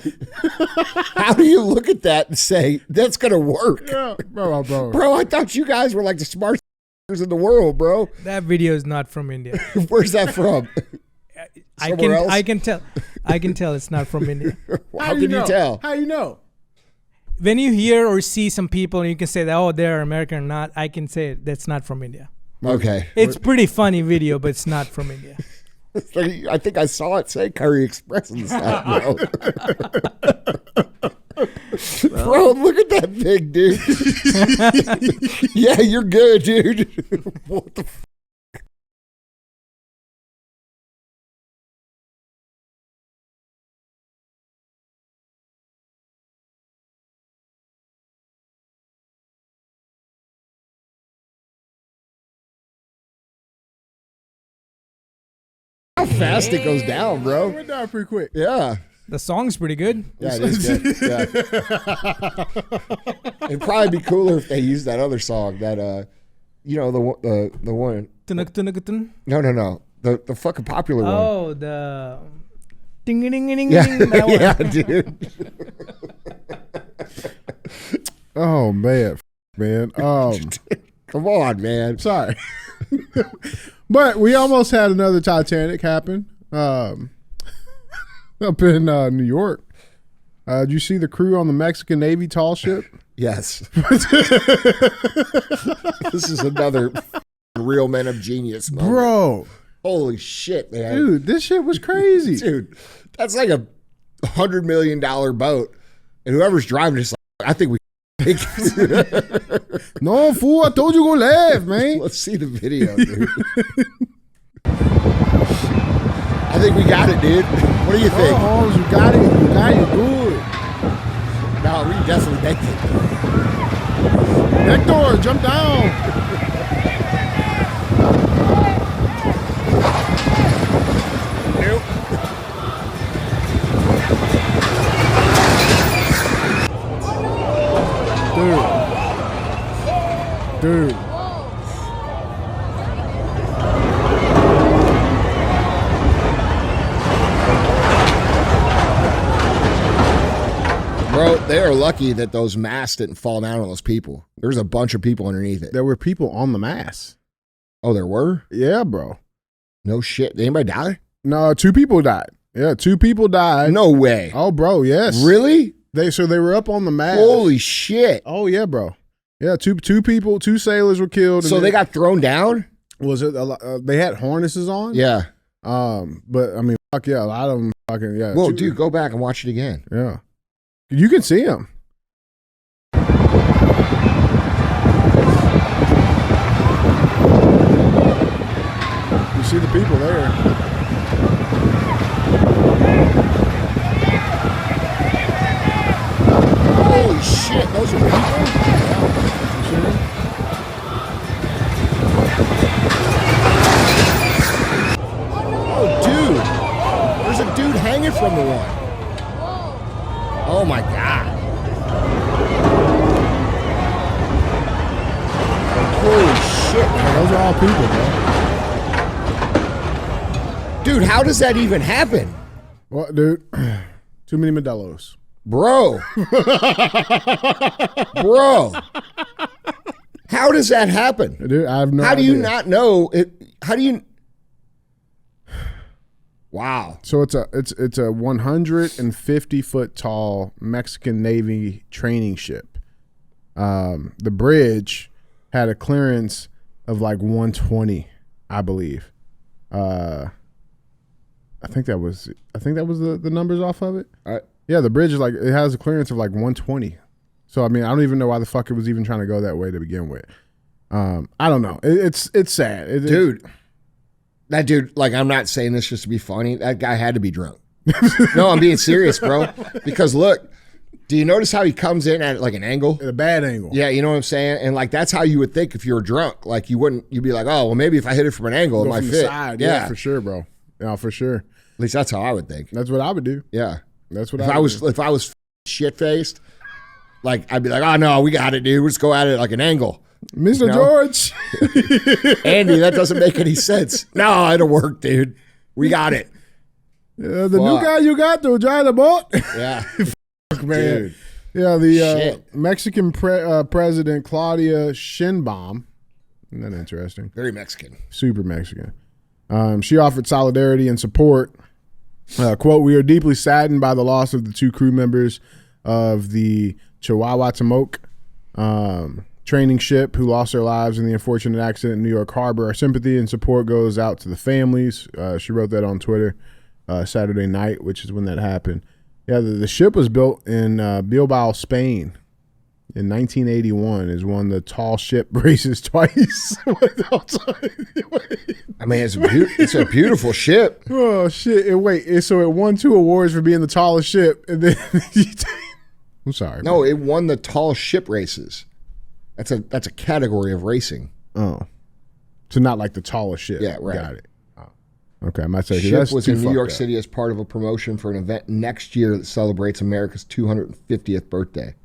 do you look at that and say that's gonna work? Yeah, bro. Bro, I thought you guys were like the smartest in the world, bro. That video is not from India. Where's that from? I can tell it's not from India. How can you tell? How you know? When you hear or see some people and you can say that, oh, they're American or not, I can say that's not from India. Okay. It's pretty funny video, but it's not from India. I think I saw it say Curry Express and stuff, bro. Bro, look at that thing, dude. Yeah, you're good, dude. What the f? How fast it goes down, bro. It went down pretty quick. Yeah. The song's pretty good. Yeah, it is good. Yeah. It'd probably be cooler if they used that other song, that the one. Tunuk. No. The fucking popular one. Oh, the ding ding ding ding. Yeah, That one. yeah, dude. Oh man. Come on, man. Sorry. But we almost had another Titanic happen up in New York. Did you see the crew on the Mexican Navy tall ship? Yes. This is another real men of genius moment. Bro. Holy shit, man. Dude, this shit was crazy. Dude, that's like a $100 million boat. And whoever's driving is like, I think we No, fool, I told you go left, man. Let's see the video, dude. I think we got it, dude. What do you think? Oh, you got it. You got it. Good. No, we definitely make it. Hector, jump down. Nope. Dude. Bro, they are lucky that those masts didn't fall down on those people. There's a bunch of people underneath it. There were people on the mast. Oh, there were? Yeah, bro. No shit. Did anybody die? No, 2 people died. Yeah, 2 people died. No way. Oh, bro, yes. Really? They were up on the mast. Holy shit. Oh yeah, bro. Yeah, two people, 2 sailors were killed. So they got thrown down? Was it? They had harnesses on. Yeah. But I mean, fuck yeah, a lot of them fucking yeah. Whoa, dude, go back and watch it again. Yeah, you can see them. You see the people there. Holy shit, those are people? Oh, dude. There's a dude hanging from the one. Oh, my God. Holy shit, man. Those are all people, bro. Dude, how does that even happen? What, dude? Too many Modelos. Bro. Bro. How does that happen? Dude, I have no idea. How do you not know it? How do you? Wow. So it's a 150-foot tall Mexican Navy training ship. The bridge had a clearance of like 120, I believe. I think that was the numbers off of it. Yeah, the bridge is like, it has a clearance of like 120. So I mean, I don't even know why the fuck it was even trying to go that way to begin with. I don't know. It's sad, dude. That dude, like, I'm not saying this just to be funny. That guy had to be drunk. No, I'm being serious, bro. Because look, do you notice how he comes in at like an angle? At a bad angle. Yeah, you know what I'm saying? And like, that's how you would think if you were drunk. Like, you'd be like, oh, well, maybe if I hit it from an angle, it might fit. Yeah, for sure, bro. Yeah, for sure. At least that's how I would think. That's what I would do. Yeah. That's what if I was shit faced, like, I'd be like, oh no, we got it, dude. Let's go at it like an angle. Mr. George. Andy, that doesn't make any sense. No, it'll work, dude. We got it. The new guy you got to drive the boat. Yeah. Fuck, man. Dude. Yeah, the Mexican president, Claudia Sheinbaum. Isn't that interesting? Very Mexican. Super Mexican. She offered solidarity and support. Quote, we are deeply saddened by the loss of the 2 crew members of the Chihuahua Temoc training ship who lost their lives in the unfortunate accident in New York Harbor. Our sympathy and support goes out to the families. She wrote that on Twitter Saturday night, which is when that happened. Yeah, the ship was built in Bilbao, Spain in 1981. Has won the tall ship races twice. I mean, it's a beautiful ship. Oh, shit. So it won 2 awards for being the tallest ship. And then I'm sorry. No, it won the tall ship races. That's a category of racing. Oh. So not like the tallest ship. Yeah, right. Got it. Oh. Okay, I might say ship that's was in New York City as part of a promotion for an event next year that celebrates America's 250th birthday.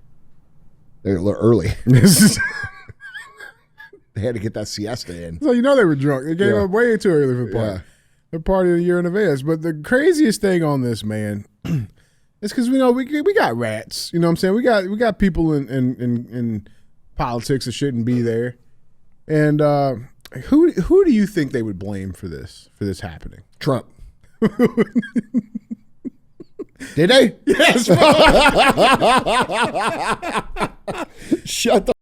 They're a little early. They had to get that siesta in. So you know they were drunk. They came up way too early for the party. Yeah. They're partying a year in advance. But the craziest thing on this, man, is because we got rats. You know what I'm saying? We got people in politics that shouldn't be there. And who do you think they would blame for this happening? Trump. Did they? Yes. Shut the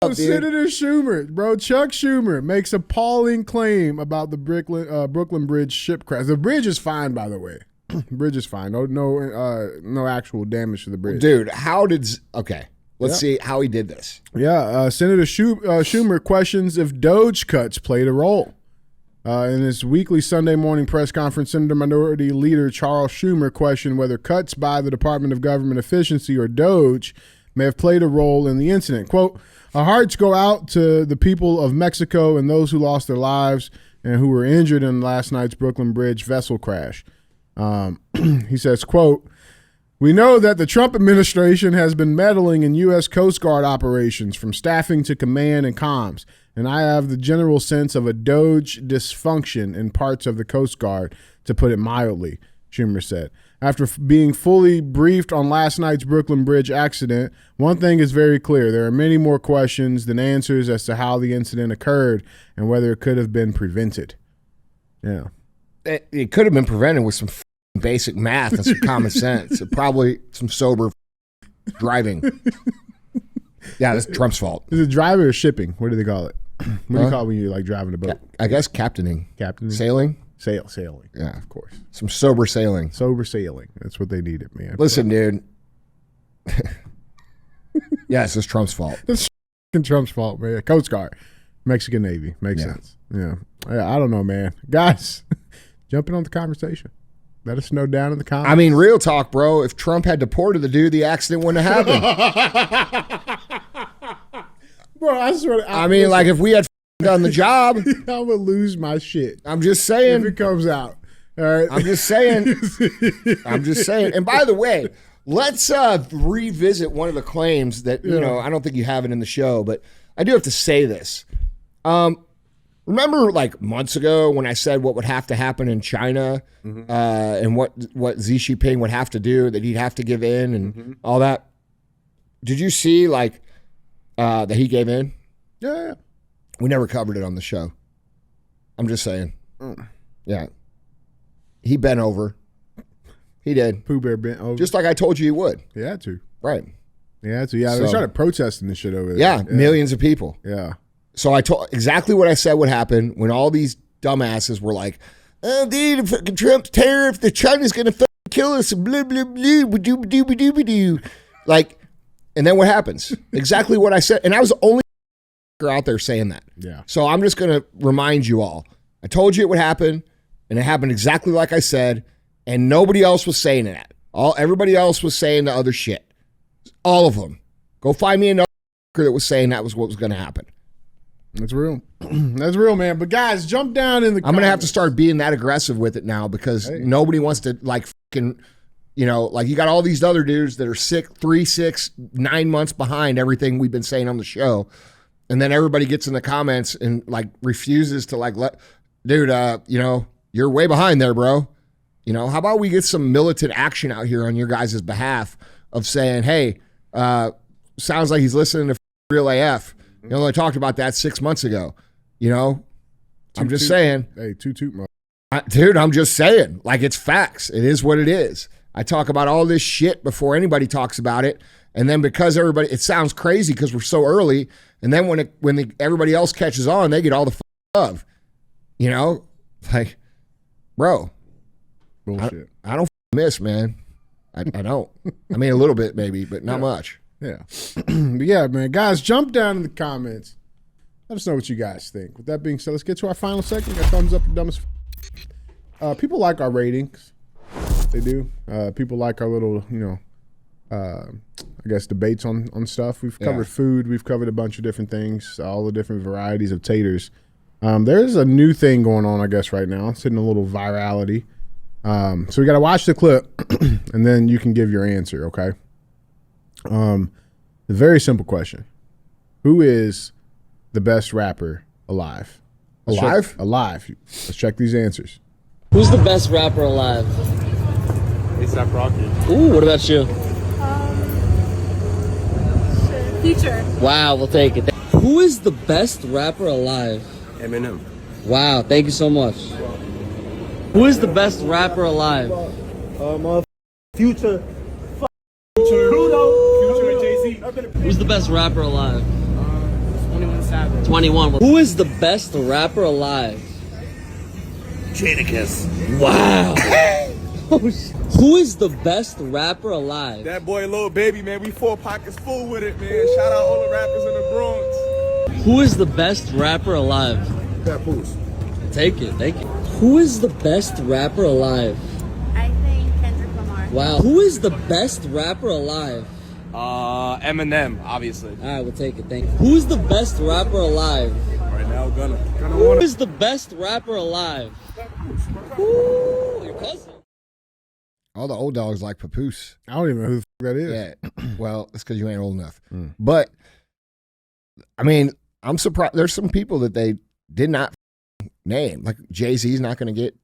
up, dude. Senator Schumer, bro, Chuck Schumer makes appalling claim about the Brooklyn Bridge ship crash. The bridge is fine, by the way. Bridge is fine. No actual damage to the bridge. Dude, okay. Let's see how he did this. Yeah, Senator Schumer questions if Doge cuts played a role. In his weekly Sunday morning press conference, Senator Minority Leader Charles Schumer questioned whether cuts by the Department of Government Efficiency, or Doge, may have played a role in the incident. Quote, "Our hearts go out to the people of Mexico and those who lost their lives and who were injured in last night's Brooklyn Bridge vessel crash." He says, quote, "We know that the Trump administration has been meddling in U.S. Coast Guard operations from staffing to command and comms, and I have the general sense of a Doge dysfunction in parts of the Coast Guard, to put it mildly," Schumer said. After being fully briefed on last night's Brooklyn Bridge accident, one thing is very clear. There are many more questions than answers as to how the incident occurred and whether it could have been prevented. Yeah. It could have been prevented with some basic math and some common sense. And probably some sober driving. Yeah, that's Trump's fault. Is it driving or shipping? What do they call it? What do you call it when you like driving a boat? I guess captaining. Captaining? Sailing? Sailing. Yeah. Of course. Some sober sailing. Sober sailing. That's what they needed, man. Listen, dude. Yes, it's Trump's fault. It's Trump's fault, man. Coast Guard. Mexican Navy. Makes sense. Yeah. I don't know, man. Guys, jumping on the conversation. Let us know down in the comments. I mean, real talk, bro. If Trump had deported the dude, the accident wouldn't have happened. Bro, I swear. I mean, like, if we had done the job, I would lose my shit. I'm just saying. If it comes out. All right. I'm just saying. I'm just saying. And by the way, let's revisit one of the claims that, you know, I don't think you have it in the show, but I do have to say this. Remember, like, months ago when I said what would have to happen in China, and what Xi Jinping would have to do, that he'd have to give in and all that? Did you see, like, that he gave in? Yeah. We never covered it on the show. I'm just saying. Yeah. He bent over. He did. Pooh Bear bent over. Just like I told you he would. He had to. Right. He had to. Yeah, they started protesting this shit over there. Yeah, millions of people. Yeah. So I told exactly what I said would happen when all these dumbasses were like, "Oh, dude, fucking Trump's tariff, the China's gonna fucking kill us," and blah blah blah, ba-doo. Like, and then what happens? Exactly what I said, and I was the only out there saying that. Yeah. So I'm just gonna remind you all. I told you it would happen, and it happened exactly like I said, and nobody else was saying that. Everybody else was saying the other shit. All of them. Go find me another that was saying that was what was going to happen. That's real. That's real, man. But guys, jump down in the I'm going to have to start being that aggressive with it now, because nobody wants to, like, fucking, you know, like, you got all these other dudes that are 3, 6, 9 months behind everything we've been saying on the show. And then everybody gets in the comments and, like, refuses to, like, dude, you know, you're way behind there, bro. You know, how about we get some militant action out here on your guys' behalf of saying, hey, sounds like he's listening to Real AF. You only talked about that 6 months ago. You know, I'm just saying. Hey, toot, dude, I'm just saying. Like, it's facts. It is what it is. I talk about all this shit before anybody talks about it. And then because it sounds crazy because we're so early. And then when everybody else catches on, they get all the love. You know, like, bro. Bullshit. I don't miss, man. I don't. I mean, a little bit maybe, but not much. Yeah. But yeah, man. Guys, jump down in the comments. Let us know what you guys think. With that being said, let's get to our final segment. Got thumbs up and dumbest. People like our ratings. They do. People like our little, you know, I guess debates on stuff. We've covered food. We've covered a bunch of different things, all the different varieties of taters. There's a new thing going on, I guess, right now. It's hitting a little virality. So we got to watch the clip, and then you can give your answer, okay? A very simple question. Who is the best rapper alive? Alive? Alive. Let's check these answers. Who's the best rapper alive? A$AP Rocky. Ooh, what about you? Future. Wow, we'll take it. Who is the best rapper alive? Eminem. Wow, thank you so much. Who is the best rapper alive? Future. Future and Jay-Z. Who's the best rapper alive? 21 Savage. 21. Who is the best rapper alive? Jadakiss. Wow. Who is the best rapper alive? That boy, Lil Baby, man. We 4 pockets full with it, man. Shout out all the rappers in the Bronx. Who is the best rapper alive? Papoose. Take it, thank you. Who is the best rapper alive? I think Kendrick Lamar. Wow. Who is the best rapper alive? Eminem, obviously. All right, we'll take it, thank you. Who is the best rapper alive? Right now, Gunna. Who is the best rapper alive? Ooh, your cousin. All the old dogs like Papoose. I don't even know who the that is. Yeah. Well, it's because you ain't old enough. But, I mean, I'm surprised. There's some people that they did not name. Like Jay-Z's not going to get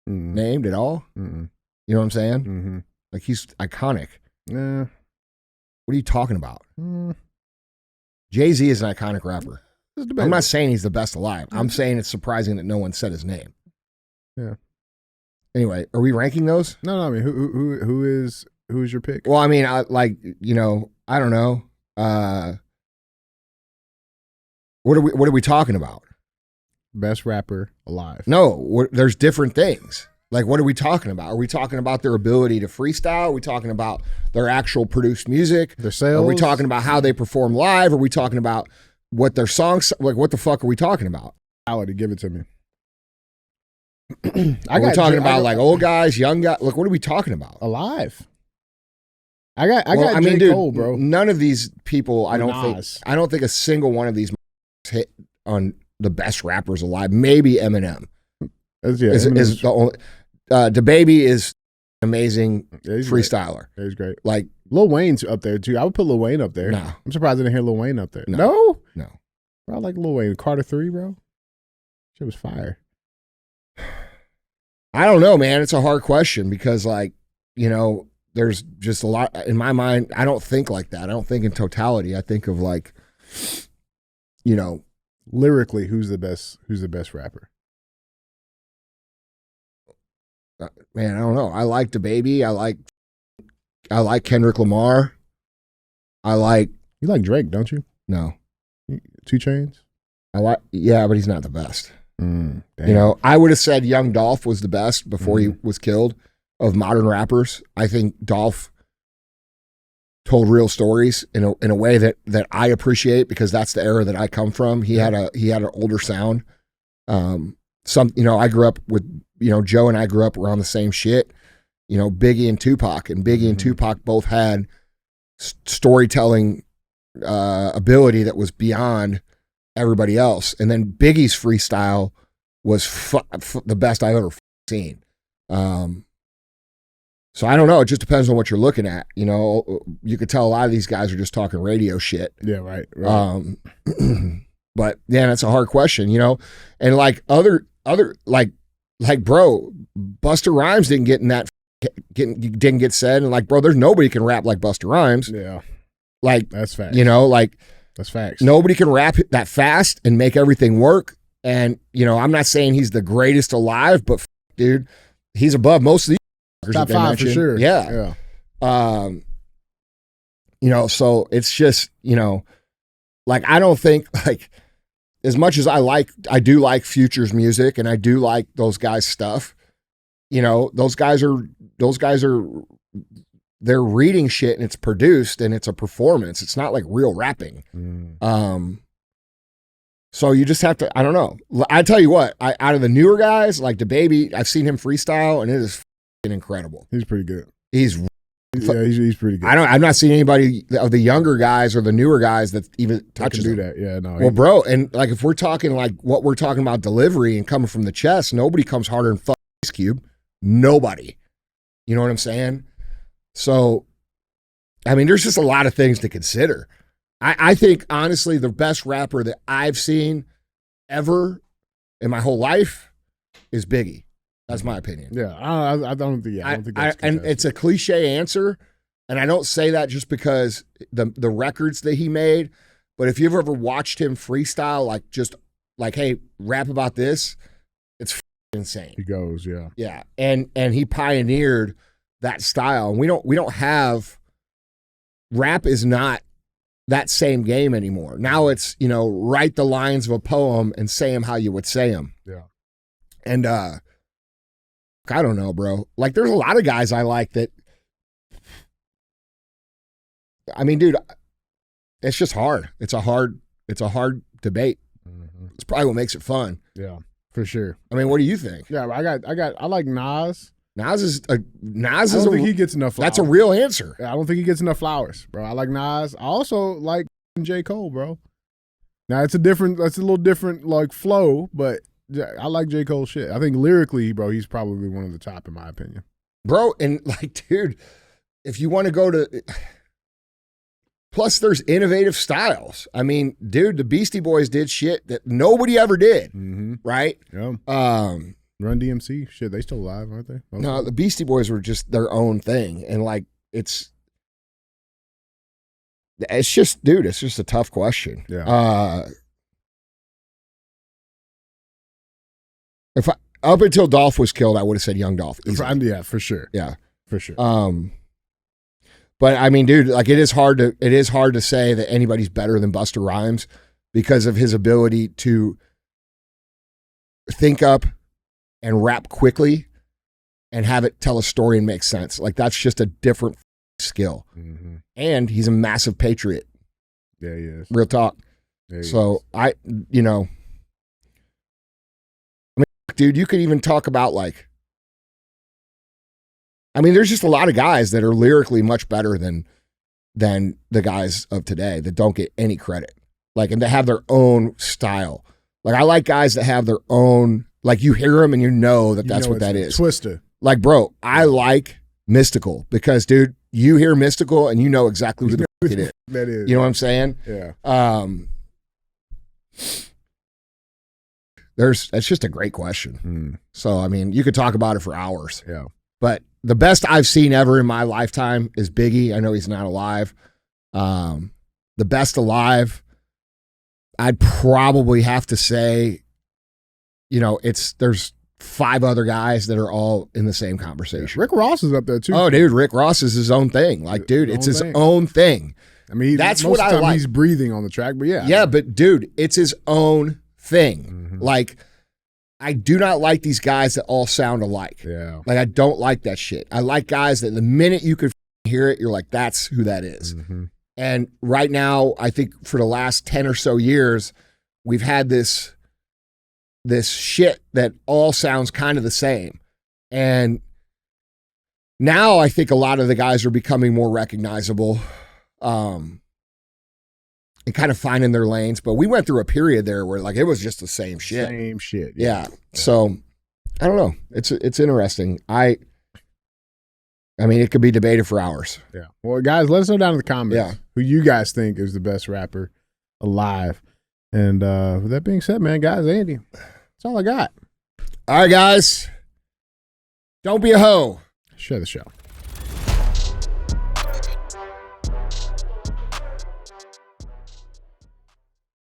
named at all. You know what I'm saying? Like, he's iconic. Yeah. What are you talking about? Jay-Z is an iconic rapper. I'm not saying he's the best alive. I'm saying it's surprising that no one said his name. Yeah. Anyway, are we ranking those? No, I mean, who is your pick? Well, I mean, I don't know. What are we talking about? Best rapper alive. No, there's different things. Like, what are we talking about? Are we talking about their ability to freestyle? Are we talking about their actual produced music? Their sales? Are we talking about how they perform live? Are we talking about what their songs, like, what the fuck are we talking about? Give it to me. Are we talking about like old guys, young guys? Like, what are we talking about? Alive. I got J. dude, Cole, bro. None of these people, I don't Nas. think a single one of these hit on the best rappers alive. Maybe Eminem. Is the only. DaBaby is amazing freestyler. Great. He's great. Like Lil Wayne's up there too. I would put Lil Wayne up there. No. I'm surprised I didn't hear Lil Wayne up there. No. Bro, I like Lil Wayne. Carter 3, bro. Shit was fire. I don't know, man. It's a hard question because, like, there's just a lot in my mind. I don't think like that. I don't think in totality. I think of like, lyrically, who's the best rapper? Man, I don't know. I like DaBaby. I like Kendrick Lamar. You like Drake, don't you? No. 2 Chainz? Yeah, but he's not the best. Damn. I would have said Young Dolph was the best before he was killed of modern rappers. I think Dolph told real stories in a way that I appreciate because that's the era that I come from. He had an older sound. I grew up with, Joe and I grew up around the same shit. Biggie and Tupac, and Biggie and Tupac both had storytelling ability that was beyond everybody else. And then Biggie's freestyle was the best I've ever seen. So I don't know. It just depends on what you're looking at. You could tell a lot of these guys are just talking radio shit. Yeah, right. But yeah, that's a hard question, and like other like bro, Busta Rhymes didn't get said. And like, bro, there's nobody can rap like Busta Rhymes. Yeah. Like, that's facts. That's facts. Nobody can rap that fast and make everything work. And, I'm not saying he's the greatest alive, but dude, he's above most of these. Top 5 for sure. Yeah. So it's just, like, I don't think like as much as I do like Future's music and I do like those guys' stuff, those guys are they're reading shit and it's produced and it's a performance. It's not like real rapping. So you just have to, I don't know. I tell you what, out of the newer guys, like DaBaby, I've seen him freestyle and it is incredible. He's pretty good. He's pretty good. I'm not seeing anybody of the younger guys or the newer guys that even touches do him. that. Yeah, no. Well, bro, and like if we're talking like what we're talking about delivery and coming from the chest, nobody comes harder than Ice Cube. Nobody. You know what I'm saying? So, I mean, there's just a lot of things to consider. I think honestly, the best rapper that I've seen ever in my whole life is Biggie. That's my opinion. Yeah, I don't think. Yeah, I don't think that's and it's a cliche answer, and I don't say that just because the records that he made. But if you've ever watched him freestyle, like just like, hey, rap about this, it's insane. He goes, yeah, yeah, and he pioneered that style. And we don't have, rap is not that same game anymore. Now it's, write the lines of a poem and say them how you would say them. Yeah. And I don't know, bro. Like, there's a lot of guys I like that. I mean, dude, it's just hard. It's a hard debate. Mm-hmm. It's probably what makes it fun. Yeah, for sure. I mean, what do you think? Yeah, I like Nas. Nas is I don't think he gets enough flowers. That's a real answer. I don't think he gets enough flowers, bro. I like Nas. I also like J. Cole, bro. Now that's a little different like flow, but I like J. Cole shit. I think lyrically, bro, he's probably one of the top in my opinion. Bro, and like, dude, if you want to go to, plus there's innovative styles. I mean, dude, the Beastie Boys did shit that nobody ever did, right? Yeah. Run DMC, shit, they still alive, aren't they? No, the Beastie Boys were just their own thing, and like it's just, dude, it's just a tough question. Yeah. Up until Dolph was killed, I would have said Young Dolph. Easily. Yeah, for sure. Yeah, for sure. But I mean, dude, like it is hard to say that anybody's better than Busta Rhymes because of his ability to think up and rap quickly and have it tell a story and make sense. Like that's just a different skill. Mm-hmm. And he's a massive patriot. Yeah, he is. Real talk. Yeah, so I mean, dude, you could even talk about like, I mean, there's just a lot of guys that are lyrically much better than the guys of today that don't get any credit. Like, and they have their own style. Like, I like guys that have their own, like you hear them and you know that's what that is. Twister. Like, bro, I like Mystical because, dude, you hear Mystical and you know exactly who the fuck it is. That is. You know what I'm saying? Yeah. That's just a great question. So, I mean, you could talk about it for hours. Yeah. But the best I've seen ever in my lifetime is Biggie. I know he's not alive. The best alive, I'd probably have to say, there's 5 other guys that are all in the same conversation. Rick Ross is up there too. Oh, dude, Rick Ross is his own thing. Like, dude, it's his own thing. I mean, that's most what of the I time like. He's breathing on the track, but yeah. Yeah, but dude, it's his own thing. Like, I do not like these guys that all sound alike. Yeah. Like, I don't like that shit. I like guys that the minute you could hear it, you're like, that's who that is. And right now, I think for the last 10 or so years, we've had this shit that all sounds kind of the same. And now I think a lot of the guys are becoming more recognizable and kind of finding their lanes. But we went through a period there where like it was just the same shit. Same shit. Yeah. So I don't know. It's interesting. I mean, it could be debated for hours. Yeah. Well, guys, let us know down in the comments who you guys think is the best rapper alive. And with that being said, man, guys, Andy, that's all I got. All right, guys. Don't be a hoe. Share the show.